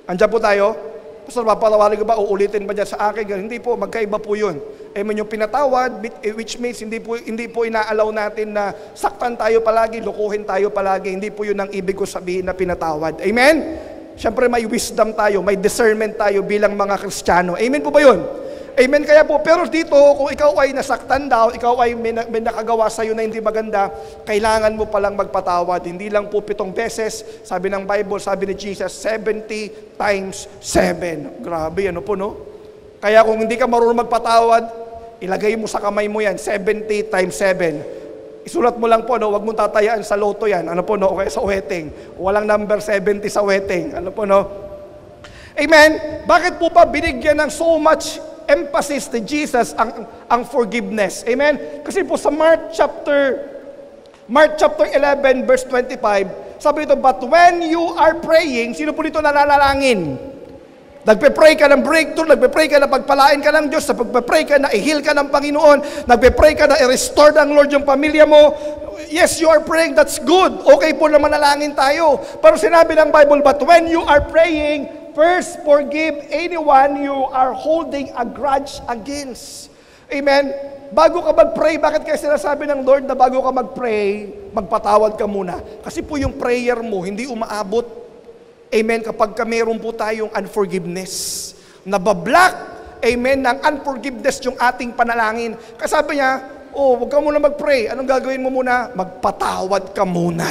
Andiyan po tayo? Pastor, papatawarin ko ba? Uulitin ba dyan sa akin? Hindi po, magkaiba po yun. Amen, yung pinatawad, which means hindi po inaalaw natin na saktan tayo palagi, lukuhin tayo palagi. Hindi po yun ang ibig ko sabihin na pinatawad. Amen? Siyempre, may wisdom tayo, may discernment tayo bilang mga Kristiyano. Amen po ba yun? Amen, kaya po, pero dito, kung ikaw ay nasaktan daw, ikaw ay may nakagawa sa'yo na hindi maganda, kailangan mo palang magpatawad. Hindi lang po 7 beses, sabi ng Bible, sabi ni Jesus, 70 times 7. Grabe, po, no? Kaya kung hindi ka marunong magpatawad, ilagay mo sa kamay mo yan, 70 times 7. Isulat mo lang po, no? Huwag mong tatayaan sa loto yan, o kaya sa wedding. Walang number 70 sa wedding, no? Amen? Bakit po pa binigyan ng so much emphasis ni Jesus ang forgiveness? Amen? Kasi po sa Mark chapter 11 verse 25, sabi dito, but when you are praying, sino po dito nananalangin? Nagpe-pray ka ng breakthrough, nagpe-pray ka na pagpalain ka ng Diyos, nagpe-pray ka na i-heal ka ng Panginoon, nagpe-pray ka na i-restore ng Lord yung pamilya mo. Yes, you are praying, that's good. Okay po na manalangin tayo. Pero sinabi ng Bible, but when you are praying, first, forgive anyone you are holding a grudge against. Amen? Bago ka mag-pray, bakit kaya sinasabi ng Lord na bago ka mag-pray, magpatawad ka muna? Kasi po yung prayer mo, hindi umaabot. Amen? Kapag meron po tayong unforgiveness. Nabablock, amen, ng unforgiveness yung ating panalangin. Kasi sabi niya, huwag ka muna mag-pray. Anong gagawin mo muna? Magpatawad ka muna.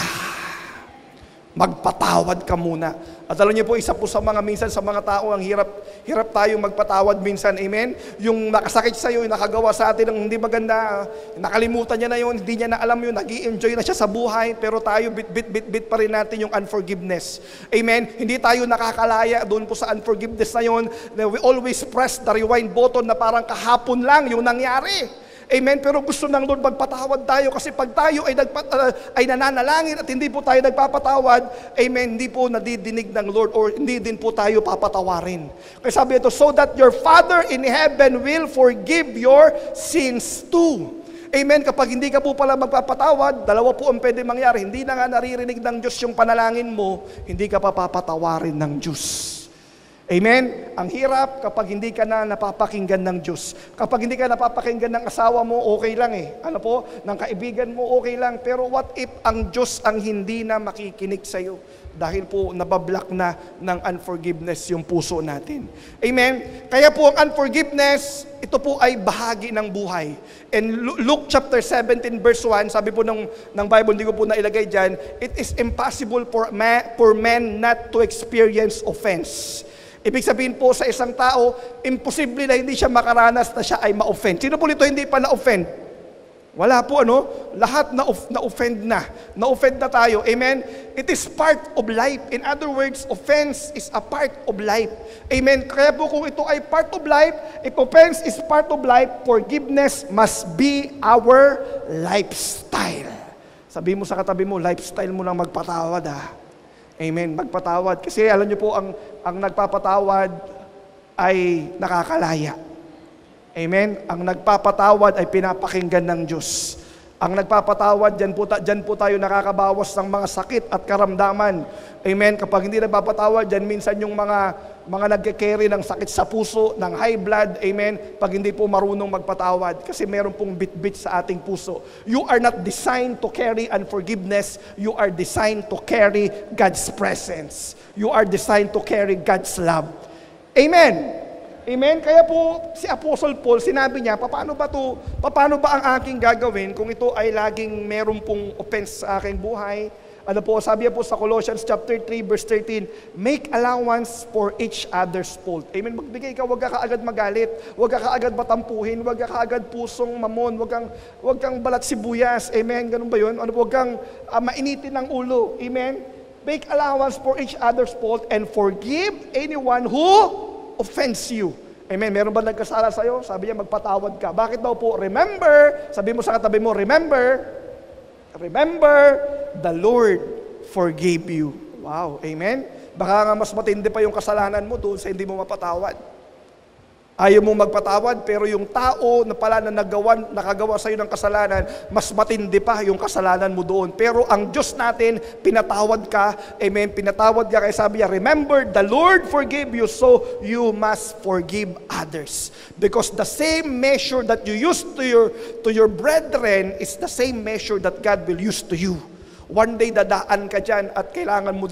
magpatawad ka muna. At alam niyo po, isa po sa mga minsan sa mga tao, ang hirap tayong magpatawad minsan, amen? Yung nakasakit sa iyo, yung nakagawa sa atin ng hindi maganda, nakalimutan niya na yun, hindi niya na alam yun, nag-i-enjoy na siya sa buhay, pero tayo bit pa rin natin yung unforgiveness. Amen? Hindi tayo nakakalaya doon po sa unforgiveness na yun. We always press the rewind button na parang kahapon lang yung nangyari. Amen? Pero gusto ng Lord magpatawad tayo kasi pag tayo ay nananalangin at hindi po tayo nagpapatawad, amen, hindi po nadidinig ng Lord or hindi din po tayo papatawarin. Kaya sabi ito, so that your Father in heaven will forgive your sins too. Amen? Kapag hindi ka po pala magpapatawad, dalawa po ang pwede mangyari. Hindi na nga naririnig ng Diyos yung panalangin mo, hindi ka pa papatawarin ng Diyos. Amen? Ang hirap kapag hindi ka na napapakinggan ng Diyos. Kapag hindi ka napapakinggan ng asawa mo, okay lang eh. Ano po? Ng kaibigan mo, okay lang. Pero what if ang Diyos ang hindi na makikinig sa'yo? Dahil po nabablock na ng unforgiveness yung puso natin. Amen? Kaya po ang unforgiveness, ito po ay bahagi ng buhay. And Luke chapter 17 verse 1, sabi po ng Bible, hindi ko po nailagay dyan, it is impossible for men not to experience offense. Ibig sabihin po sa isang tao, imposible na hindi siya makaranas na siya ay ma-offend. Sino po nito hindi pa na-offend? Wala po, ano? Lahat na-offend na. Na-offend na tayo. Amen? It is part of life. In other words, offense is a part of life. Amen? Kaya po kung ito ay part of life, if offense is part of life, forgiveness must be our lifestyle. Sabi mo sa katabi mo, lifestyle mo lang magpatawad, ha? Amen. Magpatawad. Kasi alam niyo po, ang nagpapatawad ay nakakalaya. Amen. Ang nagpapatawad ay pinapakinggan ng Diyos. Ang nagpapatawad, dyan po tayo nakakabawas ng mga sakit at karamdaman. Amen. Kapag hindi nagpapatawad, dyan minsan yung mga nagke-carry ng sakit sa puso, ng high blood, amen, pag hindi po marunong magpatawad. Kasi meron pong bit-bit sa ating puso. You are not designed to carry unforgiveness. You are designed to carry God's presence. You are designed to carry God's love. Amen. Amen? Kaya po, si Apostle Paul, sinabi niya, paano ba ang aking gagawin kung ito ay laging meron pong offense sa aking buhay? Ano po, sabi po sa Colossians chapter 3, verse 13, make allowance for each other's fault. Amen? Magbigay ka, huwag ka kaagad magalit, huwag ka kaagad matampuhin, huwag ka kaagad pusong mamon, huwag kang balat sibuyas. Amen? Ganun ba yun? Ano po, huwag kang mainitin ng ulo. Amen? Make allowance for each other's fault and forgive anyone who offends you. Amen. Meron ba nagkasala sa'yo? Sabi niya, magpatawad ka. Bakit daw po? Remember, sabi mo sa katabi mo, remember, the Lord forgave you. Wow. Amen. Baka nga mas matindi pa yung kasalanan mo doon sa hindi mo mapatawad. Ayaw mo magpatawad, pero yung tao na pala na nakagawa sa iyo ng kasalanan, mas matindi pa yung kasalanan mo doon. Pero ang Diyos natin, pinatawad ka. Amen. Pinatawad ka. Kaya sabi niya, remember, the Lord forgave you, so you must forgive others. Because the same measure that you use to your brethren is the same measure that God will use to you. One day, dadaan ka dyan at kailangan mo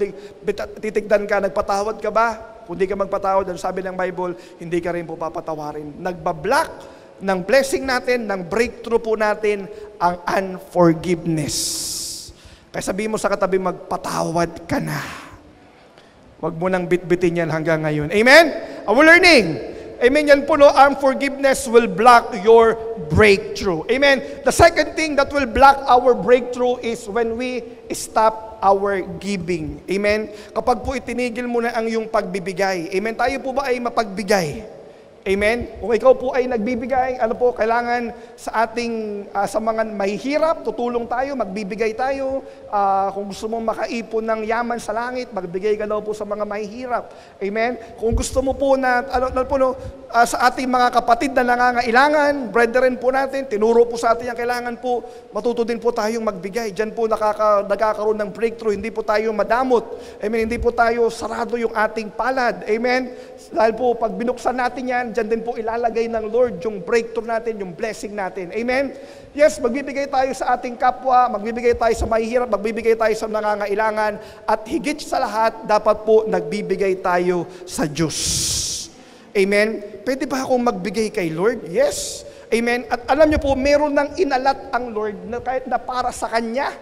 titigdan ka, nagpatawad ka ba? Kung di ka magpatawad, ang sabi ng Bible, hindi ka rin po papatawarin. Nagbablock ng blessing natin, ng breakthrough po natin, ang unforgiveness. Kaya sabihin mo sa katabi, magpatawad ka na. Huwag mo nang bitbitin yan hanggang ngayon. Amen? Our learning. Amen, yan po, no? Unforgiveness will block your breakthrough. Amen? The second thing that will block our breakthrough is when we stop our giving. Amen? Kapag po itinigil mo na ang iyong pagbibigay. Amen? Tayo po ba ay mapagbigay? Amen? Kung ikaw po ay nagbibigay, ano po, kailangan sa ating, sa mga mahihirap, tutulong tayo, magbibigay tayo. Kung gusto mong makaipon ng yaman sa langit, magbigay ka daw po sa mga mahihirap. Amen? Kung gusto mo po na, sa ating mga kapatid na nangangailangan, brethren po natin, tinuro po sa atin ang kailangan po, matuto din po tayong magbigay. Diyan po nagkakaroon ng breakthrough, hindi po tayo madamot. Amen? Hindi po tayo sarado yung ating palad. Amen? Dahil po, pag binuksan natin yan, dyan din po ilalagay ng Lord yung breakthrough natin, yung blessing natin. Amen? Yes, magbibigay tayo sa ating kapwa, magbibigay tayo sa mahihirap, magbibigay tayo sa nangangailangan, at higit sa lahat, dapat po nagbibigay tayo sa Diyos. Amen? Pwede ba akong magbigay kay Lord? Yes. Amen? At alam niyo po, meron nang inalat ang Lord na kahit na para sa Kanya.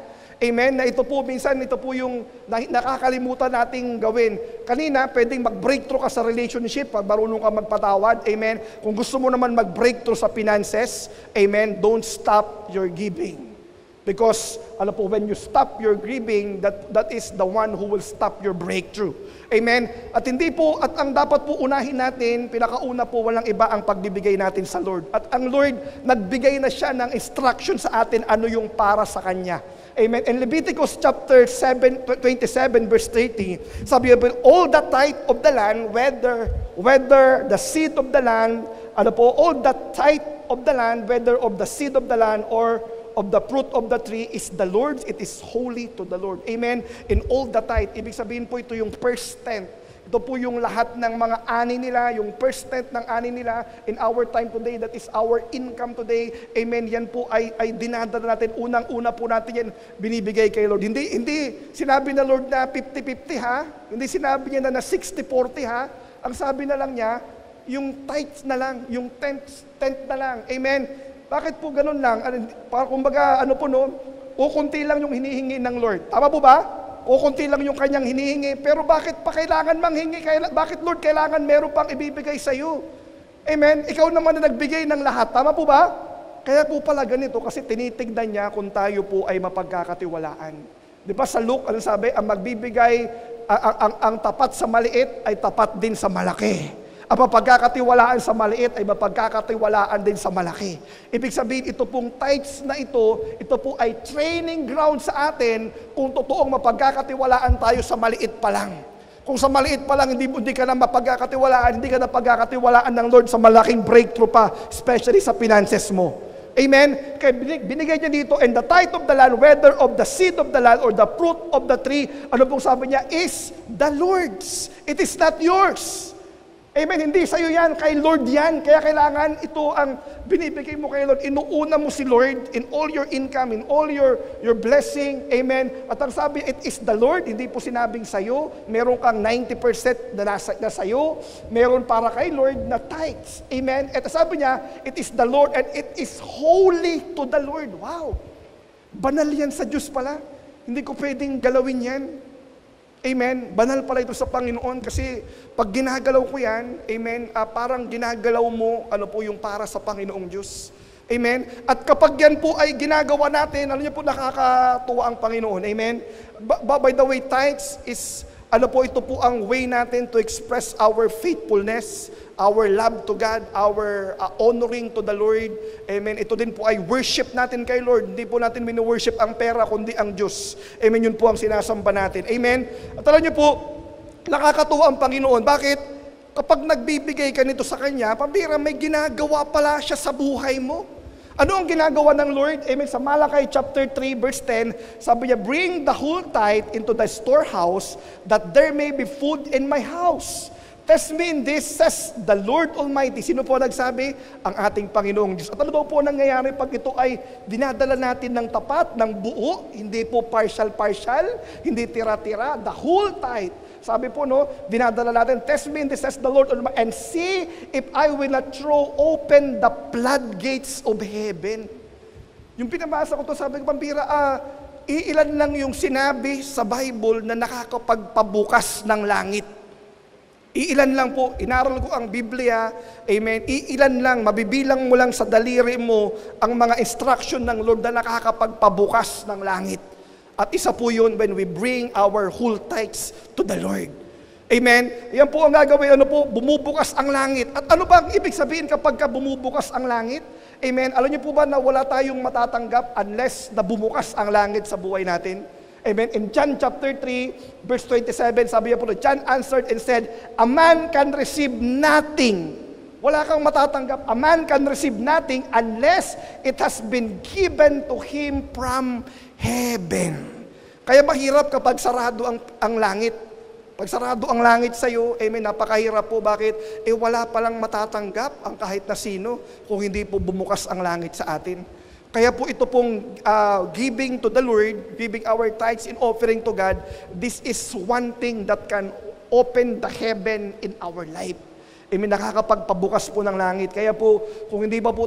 Amen? Na ito po, minsan, ito po yung nakakalimutan nating gawin. Kanina, pwedeng mag-breakthrough ka sa relationship, marunong ka magpatawad. Amen? Kung gusto mo naman mag-breakthrough sa finances, amen, don't stop your giving. Because, when you stop your giving, that is the one who will stop your breakthrough. Amen? At ang dapat po unahin natin, pinakauna po, walang iba ang pagbibigay natin sa Lord. At ang Lord, nagbigay na siya ng instruction sa atin, ano yung para sa Kanya. Amen. In Leviticus chapter 27 verse 30, sabi niya, all the tithe of the land, whether the seed of the land, all the tithe of the land, whether of the seed of the land or of the fruit of the tree is the Lord's, it is holy to the Lord. Amen. In all the tithe, ibig sabihin po ito yung first tenth. Ito po yung lahat ng mga ani nila, yung first tenth ng ani nila in our time today, that is our income today. Amen. Yan po ay dinadala natin. Unang-una po natin yan binibigay kay Lord. Hindi sinabi na Lord na 50-50 ha. Hindi sinabi niya na 60-40 ha. Ang sabi na lang niya, yung tithes na lang, yung tenth na lang. Amen. Bakit po ganun lang? Para kumbaga, kukunti lang yung hinihingi ng Lord. Tama po ba? Kukunti lang yung kanyang hinihingi. Pero bakit pa kailangan manghingi? Bakit Lord kailangan meron pang ibibigay sa iyo? Amen? Ikaw naman na nagbigay ng lahat. Tama po ba? Kaya po pala ganito kasi tinitignan niya kung tayo po ay mapagkakatiwalaan. Di ba sa Luke, ano sabi? Ang magbibigay, ang tapat sa maliit ay tapat din sa malaki. Ang mapagkakatiwalaan sa maliit ay mapagkakatiwalaan din sa malaki. Ibig sabihin, ito pong tithes na ito po ay training ground sa atin kung totoong mapagkakatiwalaan tayo sa maliit pa lang. Kung sa maliit pa lang, hindi ka na mapagkakatiwalaan, hindi ka na pagkakatiwalaan ng Lord sa malaking breakthrough pa, especially sa finances mo. Amen? Kaya binigay niya dito, and the tithe of the land, whether of the seed of the land or the fruit of the tree, ano pong sabi niya, is the Lord's. It is not yours. Amen. Hindi sa'yo yan, kay Lord yan. Kaya kailangan ito ang binibigay mo kay Lord. Inuuna mo si Lord in all your income, in all your blessing. Amen. At ang sabi, it is the Lord. Hindi po sinabing sa'yo. Meron kang 90% na sa'yo. Meron para kay Lord na tithes. Amen. At sabi niya, it is the Lord and it is holy to the Lord. Wow. Banal yan sa Diyos pala. Hindi ko pwedeng galawin yan. Amen. Banal pala ito sa Panginoon kasi pag ginagalaw ko yan, amen, parang ginagalaw mo, yung para sa Panginoong Diyos. Amen. At kapag yan po ay ginagawa natin, niyo po nakakatuwa ang Panginoon. Amen. By the way, tithes is, ito po ang way natin to express our faithfulness, our love to God, our honoring to the Lord. Amen. Ito din po ay worship natin kay Lord. Hindi po natin minu-worship ang pera, kundi ang Diyos. Amen. Yun po ang sinasamba natin. Amen. At alam niyo po, nakakatuwa ang Panginoon. Bakit? Kapag nagbibigay ka nito sa Kanya, pambira, may ginagawa pala siya sa buhay mo. Ano ang ginagawa ng Lord? Amen. Sa Malakay chapter 3 verse 10, sabi niya, bring the whole tithe into the storehouse, that there may be food in my house. Test me in this, says the Lord Almighty. Sino po nagsabi? Ang ating Panginoong Diyos. At ano daw po nangyayari pag ito ay dinadala natin ng tapat, ng buo, hindi po partial, hindi tira-tira, the whole tithe. Sabi po, dinadala natin, test me in this, says the Lord Almighty, and see if I will not throw open the floodgates of heaven. Yung pinabasa ko to, sabi ko, pambira, iilan lang yung sinabi sa Bible na nakakapagpabukas ng langit. Iilan lang po, inaral ko ang Biblia, amen, iilan lang, mabibilang mo lang sa daliri mo ang mga instruction ng Lord na nakakapagpabukas ng langit. At isa po yun when we bring our whole tithes to the Lord. Amen? Yan po ang gagawin, bumubukas ang langit. At ano ba ang ibig sabihin kapag bumubukas ang langit? Amen? Alam niyo po ba na wala tayong matatanggap unless na bumukas ang langit sa buhay natin? Amen? In John chapter 3, verse 27, sabi niya po, John answered and said, a man can receive nothing. Wala kang matatanggap. A man can receive nothing unless it has been given to him from heaven. Kaya mahirap kapag sarado ang langit. Pag sarado ang langit sa iyo, amen, napakahirap po. Bakit? Wala palang matatanggap ang kahit na sino kung hindi po bumukas ang langit sa atin. Kaya po ito pong giving to the Lord, giving our tithes in offering to God, this is one thing that can open the heaven in our life. Amen, nakakapagpabukas po ng langit. Kaya po, kung hindi pa po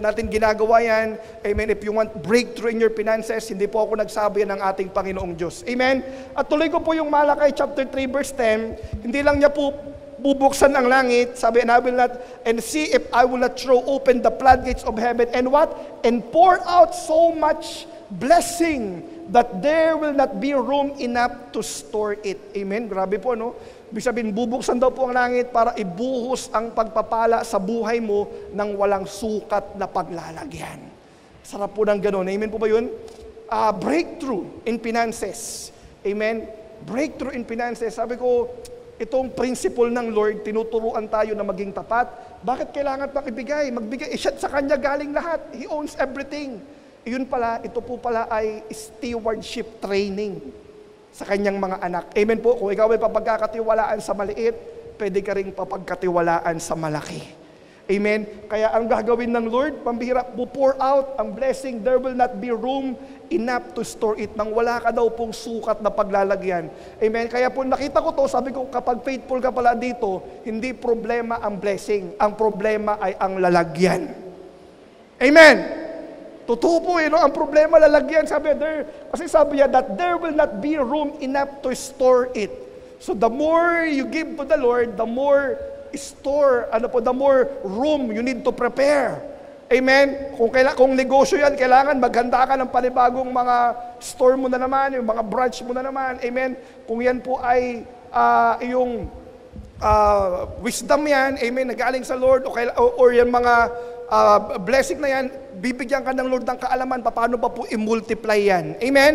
natin ginagawa yan, amen, if you want breakthrough in your finances, hindi po ako nagsabi yan ng ating Panginoong Diyos. Amen? At tuloy ko po yung Malakay chapter 3 verse 10, hindi lang niya po bubuksan ang langit, sabi, and see if I will not throw open the floodgates of heaven, and what? And pour out so much blessing that there will not be room enough to store it. Amen? Grabe po, no? Ibig sabihin, bubuksan daw po ang langit para ibuhos ang pagpapala sa buhay mo ng walang sukat na paglalagyan. Sarap po ng gano'n. Amen po ba yun? Breakthrough in finances. Amen? Breakthrough in finances. Sabi ko, itong principle ng Lord, tinuturuan tayo na maging tapat. Bakit kailangan pang ibigay? Magbigay. Siya sa Kanya galing lahat. He owns everything. Ito po pala ay stewardship training sa kanyang mga anak. Amen po. Kung ikaw ay papagkakatiwalaan sa maliit, pwede ka rin papagkatiwalaan sa malaki. Amen. Kaya ang gagawin ng Lord, pambihira, pour out ang blessing. There will not be room enough to store it. Nang wala ka daw pong sukat na paglalagyan. Amen. Kaya po nakita ko to, sabi ko, kapag faithful ka pala dito, hindi problema ang blessing. Ang problema ay ang lalagyan. Amen. Totoo po, no? Ang problema, lalagyan, kasi sabi niya that there will not be room enough to store it. So the more you give to the Lord, the more the more room you need to prepare. Amen? Kung negosyo yan, kailangan maghanda ka ng panibagong mga store mo na naman, yung mga branch mo na naman. Amen? Kung yan po ay yung wisdom yan, amen, nagaling sa Lord, or yung mga blessing na yan, bibigyan ka ng Lord ng kaalaman, paano ba po i-multiply yan. Amen?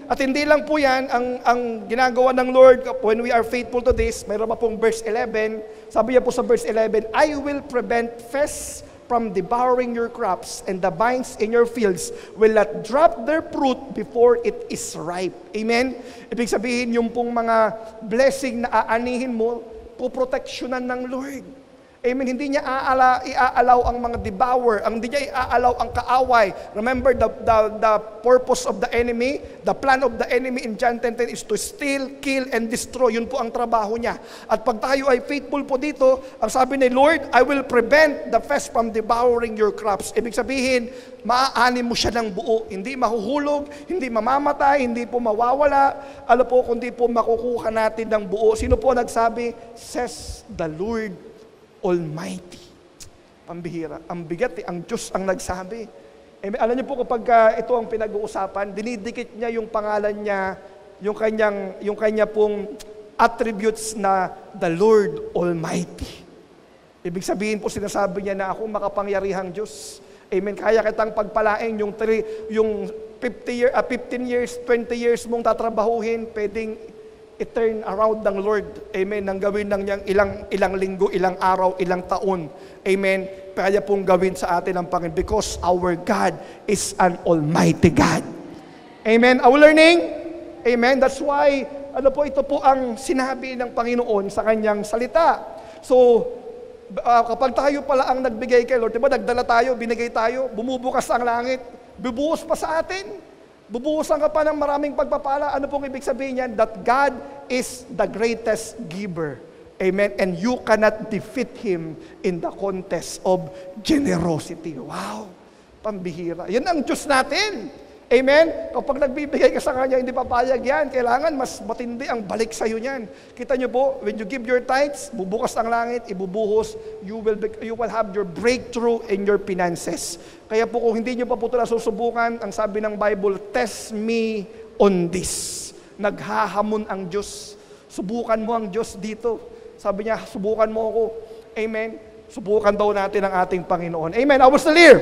At hindi lang po yan, ang ginagawa ng Lord, when we are faithful to this, mayroon pa pong verse 11, sabi niya po sa verse 11, I will prevent pests from devouring your crops, and the vines in your fields will not drop their fruit before it is ripe. Amen? Ibig sabihin, yung pong mga blessing na aanihin mo, puproteksyonan ng Lord. Amen. Hindi niya iaalaw ang mga devour, hindi niya iaalaw ang kaaway. Remember, the purpose of the enemy, the plan of the enemy in John 10:10 is to steal, kill, and destroy. Yun po ang trabaho niya. At pag tayo ay faithful po dito, ang sabi ni Lord, I will prevent the pest from devouring your crops. Ibig sabihin, maaani mo siya ng buo. Hindi mahuhulog, hindi mamamatay, hindi po mawawala. Kundi po makukuha natin ng buo. Sino po nagsabi? Says the Lord Almighty. Pambihira. Ang bigat, ang Diyos ang nagsabi. Alam niyo po kapag ito ang pinag-uusapan, dinidikit niya yung pangalan niya, yung kanya pong attributes na the Lord Almighty. Ibig sabihin po, sinasabi niya na ako makapangyarihang Diyos. Amen. Kaya kitang pagpalain yung 15 years, 20 years mong tatrabahuhin, pwedeng i-turn around ng Lord. Amen. Nang gawin ng niyang ilang linggo, ilang araw, ilang taon. Amen. Kaya pong gawin sa atin ang Panginoon because our God is an Almighty God. Amen. Are we learning? Amen. That's why, ito po ang sinabi ng Panginoon sa kanyang salita. So, kapag tayo pala ang nagbigay kay Lord, diba, nagdala tayo, binigay tayo, bumubukas ang langit, bubuhos pa sa atin. Bubuhusan ka pa ng maraming pagpapala. Ano pong ibig sabihin niyan? That God is the greatest giver. Amen? And you cannot defeat Him in the contest of generosity. Wow! Pambihira. Yan ang Diyos natin. Amen? Kapag nagbibigay ka sa Kanya, hindi papayag yan. Kailangan mas matindi ang balik sa'yo niyan. Kita niyo po, when you give your tithes, bubukas ang langit, ibubuhos, you will have your breakthrough in your finances. Kaya po kung hindi niyo pa po ito nasusubukan, ang sabi ng Bible, test me on this. Naghahamon ang Diyos. Subukan mo ang Diyos dito. Sabi niya, subukan mo ako. Amen? Subukan daw natin ang ating Panginoon. Amen? I was still here.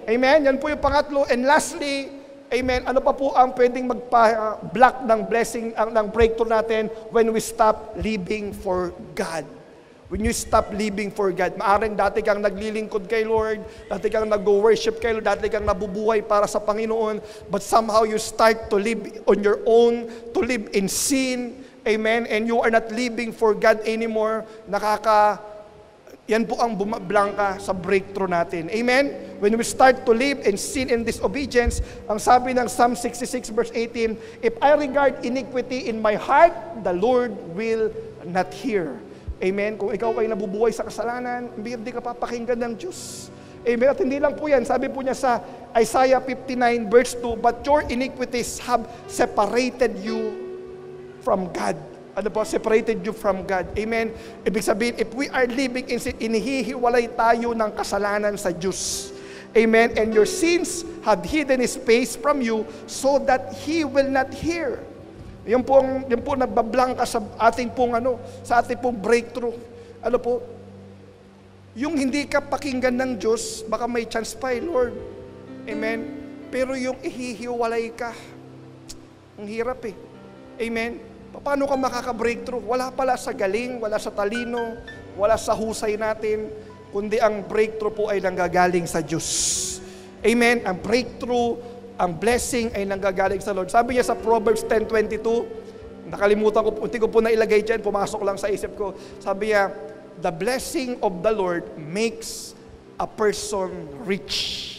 Amen? Yan po yung pangatlo. And lastly, amen, ano pa po ang pwedeng magpa-block ng blessing, ng breakthrough natin when we stop living for God? When you stop living for God, maaring dati kang naglilingkod kay Lord, dati kang nag-worship kay Lord, dati kang nabubuhay para sa Panginoon, but somehow you start to live on your own, to live in sin, amen, and you are not living for God anymore, yan po ang bumablangka sa breakthrough natin. Amen? When we start to live in sin and disobedience, ang sabi ng Psalm 66 verse 18, if I regard iniquity in my heart, the Lord will not hear. Amen? Kung ikaw ay nabubuhay sa kasalanan, hindi ka papakinggan ng Diyos. Amen? At hindi lang po yan. Sabi po niya sa Isaiah 59 verse 2, but your iniquities have separated you from God. Ano po? Separated you from God. Amen? Ibig sabihin, if we are living in sin, inihihiwalay tayo ng kasalanan sa Diyos. Amen? And your sins have hidden His face from you so that He will not hear. Yung po nagbablangka sa ating pong sa ating pong breakthrough. Ano po? Yung hindi ka pakinggan ng Diyos, baka may chance pa Lord. Amen? Pero yung ihihiwalay ka, ang hirap Amen? Paano ka makaka-breakthrough? Wala pala sa galing, wala sa talino, wala sa husay natin, kundi ang breakthrough po ay nanggagaling sa Diyos. Amen? Ang breakthrough, ang blessing ay nanggagaling sa Lord. Sabi niya sa Proverbs 10:22, nakalimutan ko, hindi ko po nailagay dyan, pumasok lang sa isip ko. Sabi niya, the blessing of the Lord makes a person rich.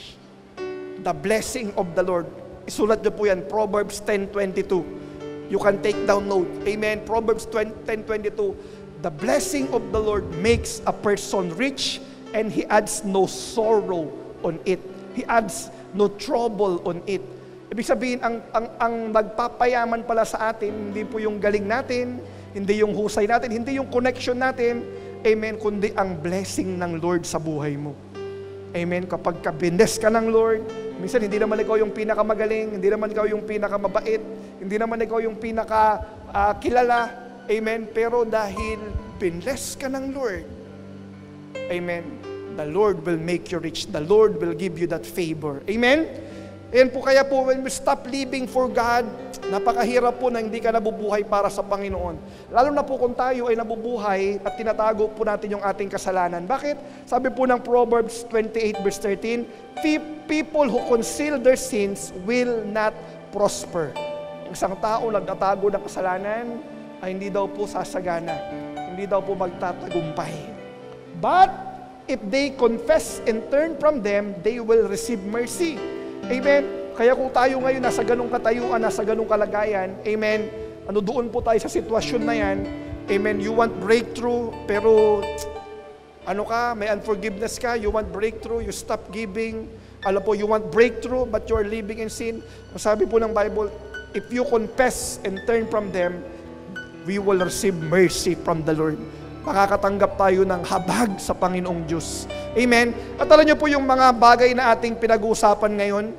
The blessing of the Lord. Isulat niyo po yan, Proverbs 10:22. You can take down note. Amen. Proverbs 10:22. The blessing of the Lord makes a person rich, and He adds no sorrow on it. He adds no trouble on it. Ibig sabihin, ang nagpapayaman pala sa atin, hindi po yung galing natin, hindi yung husay natin, hindi yung connection natin, amen, kundi ang blessing ng Lord sa buhay mo. Amen. Kapag ka-bless ka ng Lord, minsan hindi naman ikaw yung pinakamagaling, hindi naman ikaw yung pinakamabait, hindi naman ikaw yung pinaka-kilala, amen, pero dahil binless ka ng Lord, amen, the Lord will make you rich, the Lord will give you that favor, amen. Ayan po, kaya po, when we stop living for God, napakahirap po na hindi ka nabubuhay para sa Panginoon. Lalo na po kung tayo ay nabubuhay at tinatago po natin yung ating kasalanan. Bakit? Sabi po ng Proverbs 28 verse 13, people who conceal their sins will not prosper. Ang isang tao nagtatago ng kasalanan ay hindi daw po sasagana. Hindi daw po magtatagumpay. But if they confess and turn from them, they will receive mercy. Amen? Kaya kung tayo ngayon nasa ganung katayuan, nasa ganung kalagayan, amen, doon po tayo sa sitwasyon na yan, amen, you want breakthrough, pero may unforgiveness ka, you want breakthrough, you stop giving, you want breakthrough, but you are living in sin. Sabi po ng Bible, if you confess and turn from them, we will receive mercy from the Lord. Makakatanggap tayo ng habag sa Panginoong Diyos. Amen? At alam niyo po yung mga bagay na ating pinag-uusapan ngayon.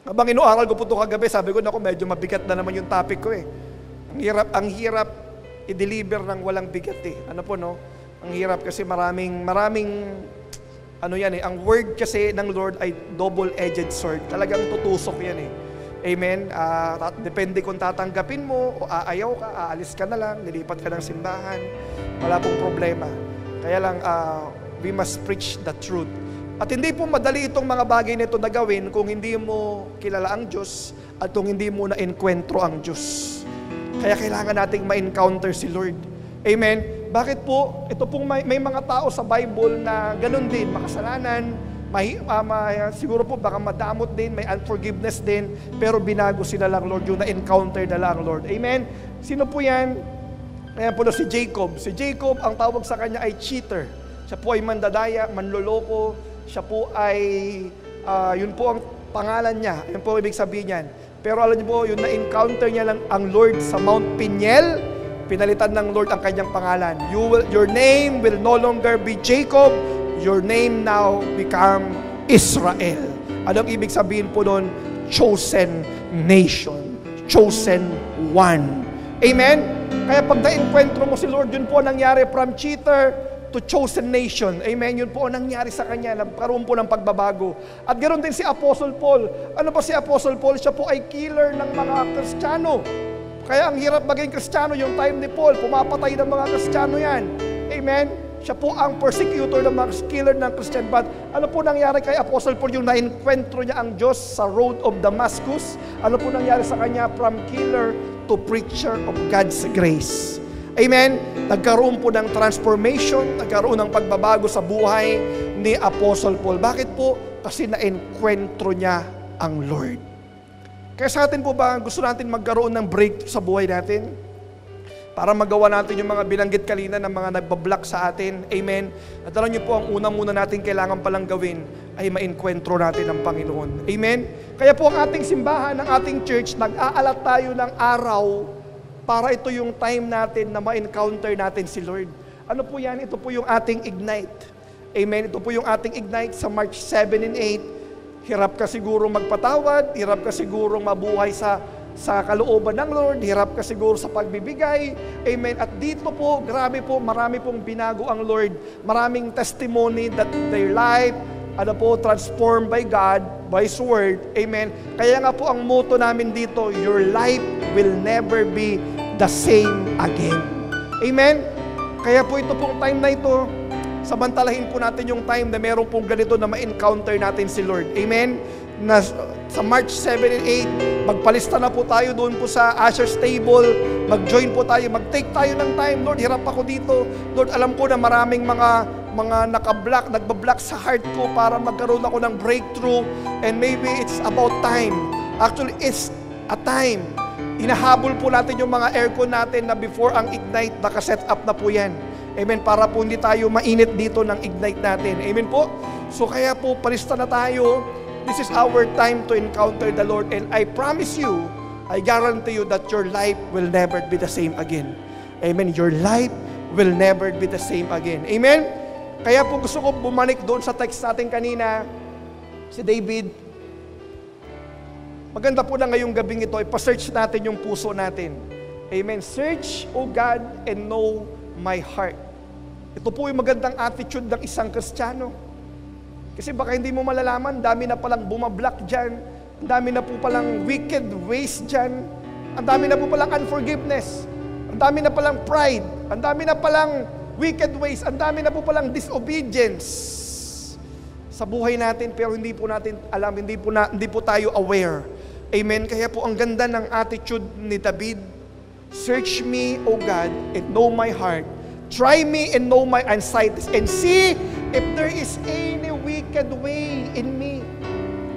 Habang inuaral ko po ito kagabi, sabi ko, medyo mabigat na naman yung topic ko Ang hirap i-deliver ng walang bigat Ang hirap kasi maraming ang word kasi ng Lord ay double-edged sword. Talagang tutusok yan Amen? Depende kung tatanggapin mo, o aayaw ka, aalis ka na lang, nilipat ka ng simbahan, wala pong problema. Kaya lang, we must preach the truth. At hindi po madali itong mga bagay nito na gawin kung hindi mo kilala ang Diyos at kung hindi mo na-enkwentro ang Diyos. Kaya kailangan nating ma-encounter si Lord. Amen? Bakit po? Ito pong may mga tao sa Bible na ganun din, makasalanan, siguro po baka madamot din, may unforgiveness din, pero binago sila lang Lord, yung na-encounter na lang Lord. Amen? Sino po yan? Ayan po si Jacob. Si Jacob, ang tawag sa kanya ay cheater. Siya po ay mandadaya, manloloko. Siya po ay, yun po ang pangalan niya. Yun po ibig sabihin niyan. Pero alam niyo po, yung na-encounter niya lang ang Lord sa Mount Peniel, pinalitan ng Lord ang kanyang pangalan. Your name will no longer be Jacob, your name now become Israel. Anong ibig sabihin po doon? Chosen nation. Chosen one. Amen? Kaya pag na-enkwentro mo si Lord, yun po nangyari from cheater to chosen nation. Amen? Yun po nangyari sa kanya. Nagkaroon po ng pagbabago. At ganoon din si Apostle Paul. Ano ba si Apostle Paul? Siya po ay killer ng mga Kristiyano. Kaya ang hirap maging Kristiyano yung time ni Paul. Pumapatay ng mga Kristiyano yan. Amen? Siya po ang persecutor ng mga killer ng Christian. But ano po nangyari kay Apostle Paul? Yung na-enkwentro niya ang Diyos sa road of Damascus. Ano po nangyari sa kanya? From killer to preacher of God's grace. Amen? Nagkaroon po ng transformation, nagkaroon ng pagbabago sa buhay ni Apostle Paul. Bakit po? Kasi na-enkwentro niya ang Lord. Kaya sa atin po ba, gusto natin magkaroon ng breakthrough sa buhay natin? para magawa natin yung mga binanggit kanina ng mga nagbablock sa atin. Amen. At alam niyo po, ang una-muna natin kailangan palang gawin ay ma-enkwentro natin ang Panginoon. Amen. Kaya po ang ating simbahan, ang ating church, nag-aalat tayo ng araw para ito yung time natin na ma-encounter natin si Lord. Ano po yan? Ito po yung ating Ignite. Amen. Ito po yung ating Ignite sa March 7 and 8. Hirap ka siguro magpatawad, hirap ka siguro mabuhay sa kalooban ng Lord, hirap ka siguro sa pagbibigay. Amen. At dito po, grabe po, marami pong binago ang Lord. Maraming testimony that their life, transformed by God, by His Word. Amen. Kaya nga po ang motto namin dito, your life will never be the same again. Amen. Kaya po ito pong time na ito, samantalahin po natin yung time na meron pong ganito na ma-encounter natin si Lord. Amen. Na sa March 7 and 8, magpalista na po tayo doon po sa Asher's Table, mag-join po tayo, mag-take tayo ng time. Lord, hirap ako dito. Lord, alam ko na maraming mga nagbablock sa heart ko para magkaroon ako ng breakthrough, and maybe it's about time. Actually, it's a time. Inahabol po natin yung mga aircon natin na before ang Ignite, nakaset up na po yan. Amen, para po hindi tayo mainit dito ng Ignite natin. Amen po? So kaya po, palista na tayo. This is our time to encounter the Lord, and I promise you, I guarantee you that your life will never be the same again. Amen. Your life will never be the same again. Amen. Kaya po gusto ko bumalik doon sa text natin kanina, si David. Maganda po na ngayong gabing ito, ipa-search natin yung puso natin. Amen. Search, O God, and know my heart. Ito po yung magandang attitude ng isang Kristiyano. Kasi baka hindi mo malalaman, dami na palang bumablock dyan, ang dami na po palang wicked ways dyan, ang dami na po palang unforgiveness, ang dami na palang pride, ang dami na palang wicked ways, ang dami na po palang disobedience sa buhay natin, pero hindi po natin alam, hindi po tayo aware. Amen? Kaya po ang ganda ng attitude ni David, search me, O God, and know my heart. Try me and know my anxieties, and see if there is any wicked way in me.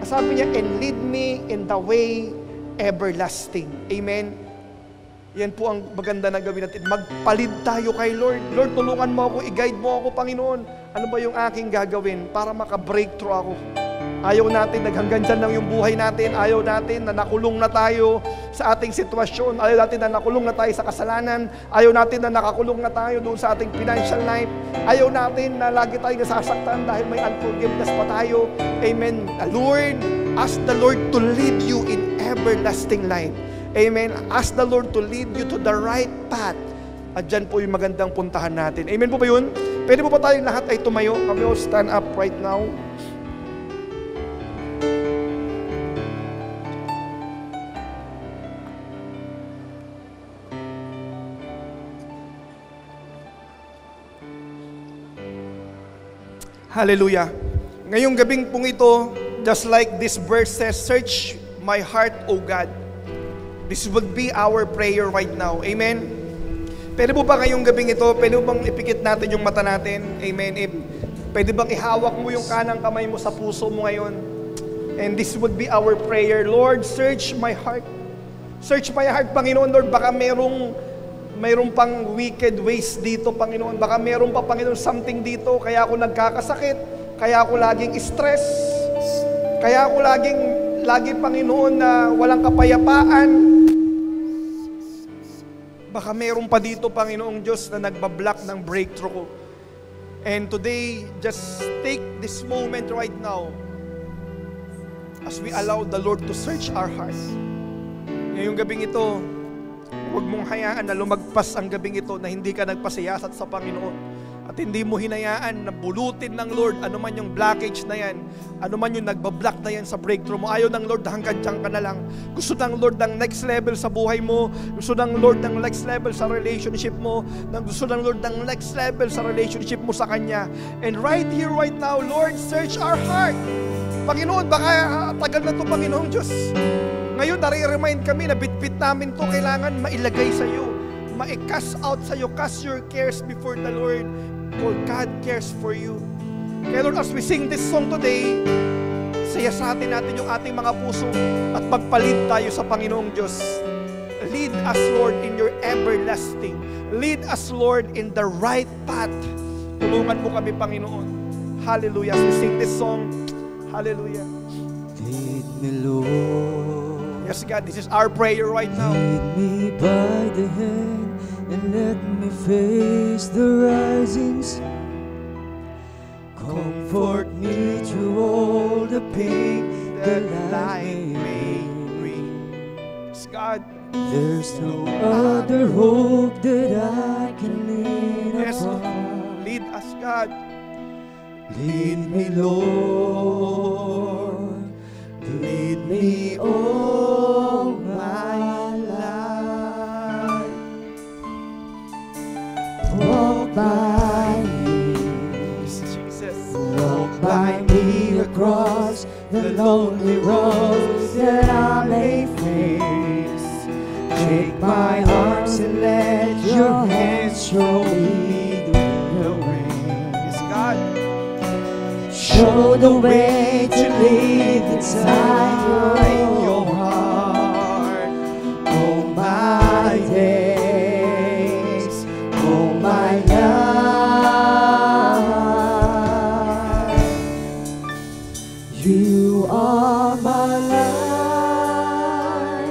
Sabi niya, and lead me in the way everlasting. Amen? Yan po ang maganda na gawin natin. Magpalid tayo kay Lord. Lord, tulungan mo ako, i-guide mo ako, Panginoon. Ano ba yung aking gagawin para maka-breakthrough ako? Ayaw natin, naghanggan dyan lang yung buhay natin. Ayaw natin na nakulong na tayo sa ating sitwasyon. Ayaw natin na nakulong na tayo sa kasalanan. Ayaw natin na nakakulong na tayo doon sa ating financial life. Ayaw natin na lagi tayo nasasaktan dahil may unforgiveness pa tayo. Amen. Lord, ask the Lord to lead you in everlasting life. Amen. Ask the Lord to lead you to the right path. At dyan po yung magandang puntahan natin. Amen po ba yun? Pwede po ba tayong lahat ay tumayo? Kami all stand up right now. Hallelujah. Ngayong gabing pong ito, just like this verse says, search my heart, O God. This would be our prayer right now. Amen. Pwede po ba ngayong gabing ito, pwede po bang ipikit natin yung mata natin? Amen. Pwede bang ihawak mo yung kanang kamay mo sa puso mo ngayon? And this would be our prayer. Lord, search my heart. Search my heart, Panginoon. Lord, baka mayroong pang wicked ways dito, Panginoon. Baka mayroong pa, Panginoon, something dito. Kaya ako nagkakasakit. Kaya ako laging stress. Kaya ako lagi, Panginoon, na walang kapayapaan. Baka mayroong pa dito, Panginoong Diyos, na nagbablock ng breakthrough ko. And today, just take this moment right now as we allow the Lord to search our hearts. Ngayong gabing ito, huwag mong hayaan na lumagpas ang gabing ito na hindi ka nagpasiyasat sa Panginoon. At hindi mo hinayaan na bulutin ng Lord ano man yung blockage na yan, ano man yung nagbablock na yan sa breakthrough mo. Ayaw ng Lord hanggang dyan ka na lang. Gusto ng Lord ng next level sa buhay mo. Gusto ng Lord ng next level sa relationship mo. Gusto ng Lord ng next level sa relationship mo sa Kanya. And right here, right now, Lord, search our heart. Panginoon, baka tagal na ito, Panginoong Diyos. Ngayon, nare-remind kami na bit-bit namin ito kailangan mailagay sa iyo. Ma-cast out sa iyo. Cast your cares before the Lord. For God cares for you. Kaya Lord, as we sing this song today, sayasatin natin yung ating mga puso at pagpalit tayo sa Panginoong Diyos. Lead us, Lord, in your everlasting everlasting. Lead us, Lord, in the right path. Tulungan mo kami, Panginoon. Hallelujah. As we sing this song, hallelujah. Lead me, Lord. Yes, God, this is our prayer right now. Lead me by the hand and let me face the rising sun. Comfort me through all the pain that life may bring. Yes, God. There's no other hope that I can lean Yes, upon. lead us, God. Lead me, Lord. Lead me all my life. Walk by me, Yes, Jesus. walk by me across the lonely roads that I may face. Take my arms and let your hands show me the way. Yes, God. Show the way to live inside your heart. All my days, all my life. You are my life.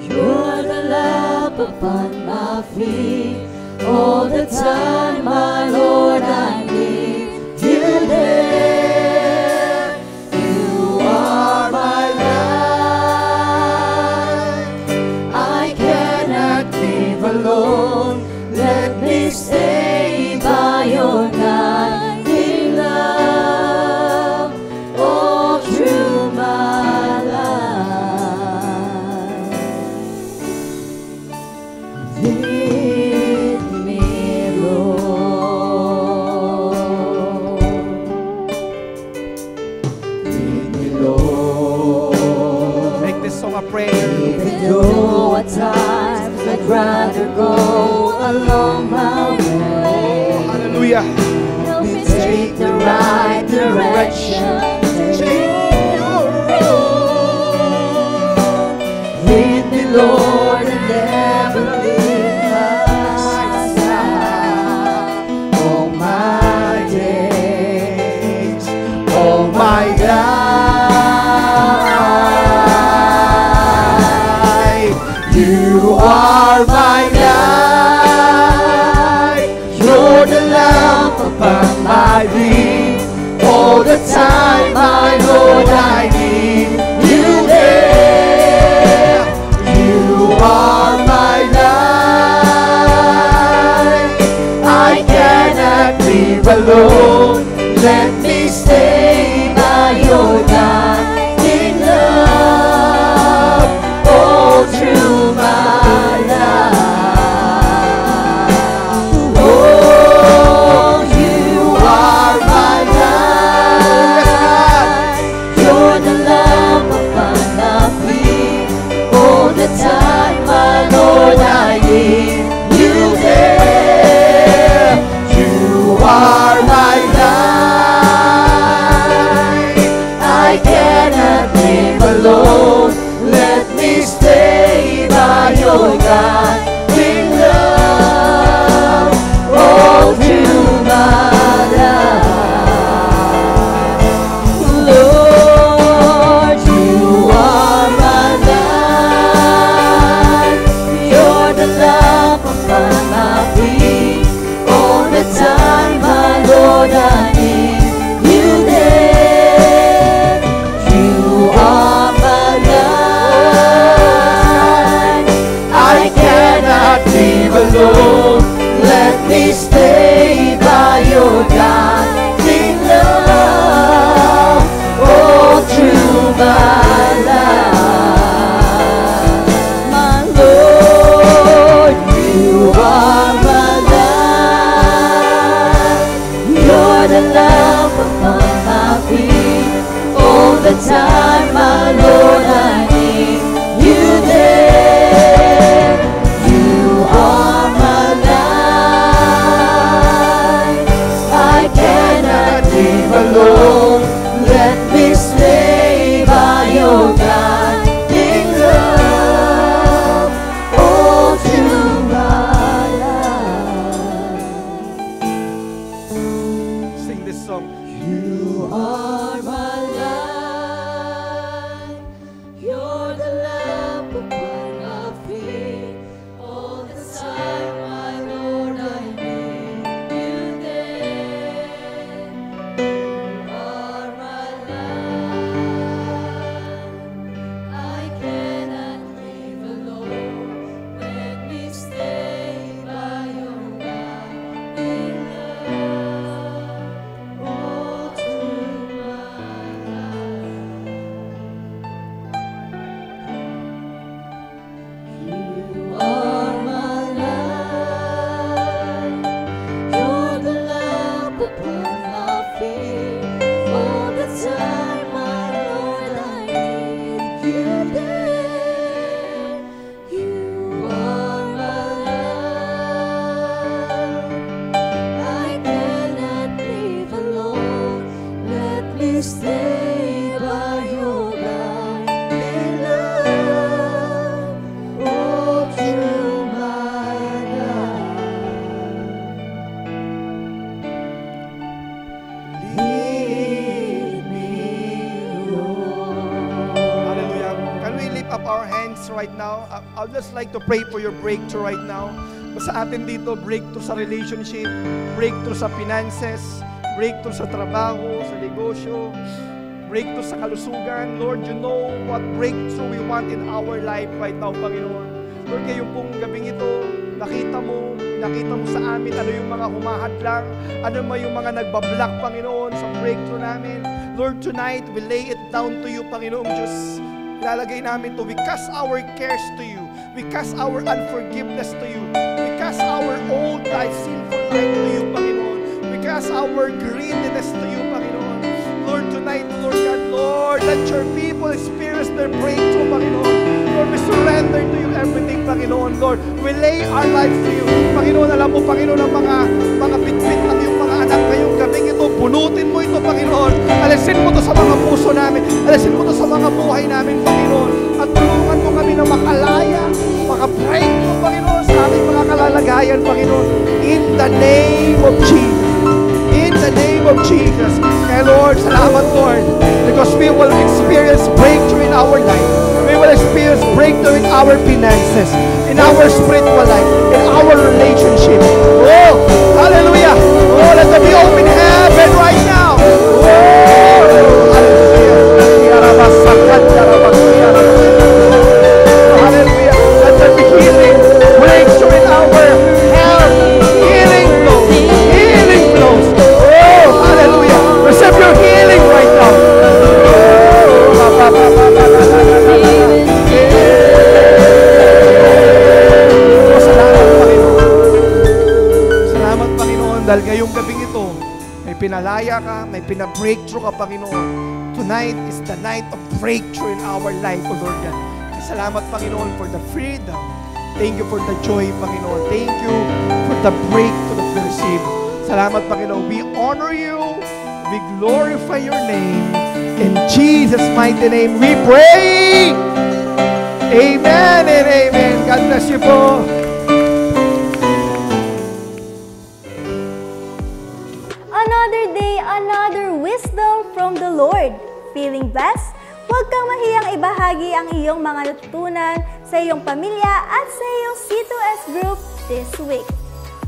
You're the lamp upon my feet. All the time, my Lord, I need you there. You are my life. I cannot live alone. Let me stay by your guiding love all through my life. Lead me, Lord. Lead me, Lord. Make this song a prayer. Even though at times I'd rather go along my way. Hallelujah. Help me take the right direction. Take your road. Lead me, Lord, and never leave my side. All my days, all my life. You are my light. You're the lamp upon my feet. All the time, my Lord, I need you there. You are my light. I cannot live alone. Let me stay by your guiding love all through my life. Oh, you are my light. You're the lamp upon my feet. All the time, my Lord, I need you there. You are my light. I cannot live alone. Let me stay by your guiding love all through my life. Lord, you are my light. You're the lamp upon my feet. All the time, my Lord, I need you there. You are my light. I cannot live alone. Let me stay by your guiding love all through my life. My Lord, you are my right now. I'd just like to pray for your breakthrough right now. Sa atin dito, breakthrough sa relationship, breakthrough sa finances, breakthrough sa trabaho, sa negosyo, breakthrough sa kalusugan. Lord, you know what breakthrough we want in our life right now, Panginoon. Lord, kayo pong gabing ito, nakita mo sa amin ano yung mga humahadlang, ano yung mga nagbablock, Panginoon, sa breakthrough namin. Lord, tonight, we lay it down to you, Panginoong Diyos. Ilalagay namin to. We cast our cares to you. We cast our unforgiveness to you. We cast our old life, sinful life to you, Panginoon. We cast our greediness to you, Panginoon. Lord, tonight, Lord God, Lord, let your people experience their breakthrough, Panginoon. Lord, we surrender to you everything, Panginoon. Lord, we lay our lives to you. Panginoon, alam mo, Panginoon, ang mga bitbit ng iyong mga anak ngayong gabing ito, bunutin mo ito, Panginoon. Alisin mo ito sa mga puso namin. Alisin mo ito sa mga buhay namin, Panginoon. At tulungan mo kami na makalaya, maka-break mo, Panginoon, sa aming mga kalalagayan, Panginoon. In the name of Jesus. In the name of Jesus. Kaya Lord, salamat, Lord, because we will experience breakthrough in our life. We will experience breakthrough in our finances, in our spiritual life, in our relationship. Oh, hallelujah. Oh, let there be open heaven right now. Oh, hallelujah. Hallelujah. Let there be healing, breakthrough in our health, healing flows, healing flows. Oh, hallelujah. Receive your healing right now. Salamat, Panginoon, dahil ngayong gabing ito, may pinalaya ka, may pinabreakthrough ka, Panginoon. Tonight is the night of breakthrough in our life, O Lord God. Salamat, Panginoon, for the freedom. Thank you for the joy, Panginoon. Thank you for the breakthrough that we receive. Salamat, Panginoon. We honor you. We glorify your name. In Jesus' mighty name, we pray. Amen and amen. God bless you po. Another day, another wisdom from the Lord. Feeling blessed? Huwag kang mahiyang ibahagi ang iyong mga natutunan sa iyong pamilya at sa iyong C2S group this week.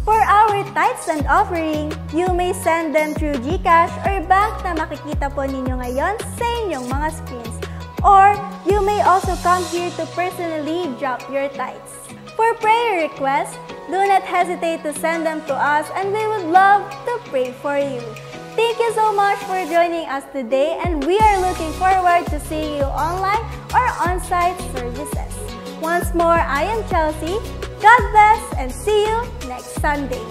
For our tithes and offering, you may send them through GCash or bank na makikita po ninyo ngayon sa inyong mga screens. Or you may also come here to personally drop your tithes. For prayer requests, do not hesitate to send them to us and we would love to pray for you. Thank you so much for joining us today and we are looking forward to seeing you online or on-site services. Once more, I am Chelsea. God bless and see you next Sunday.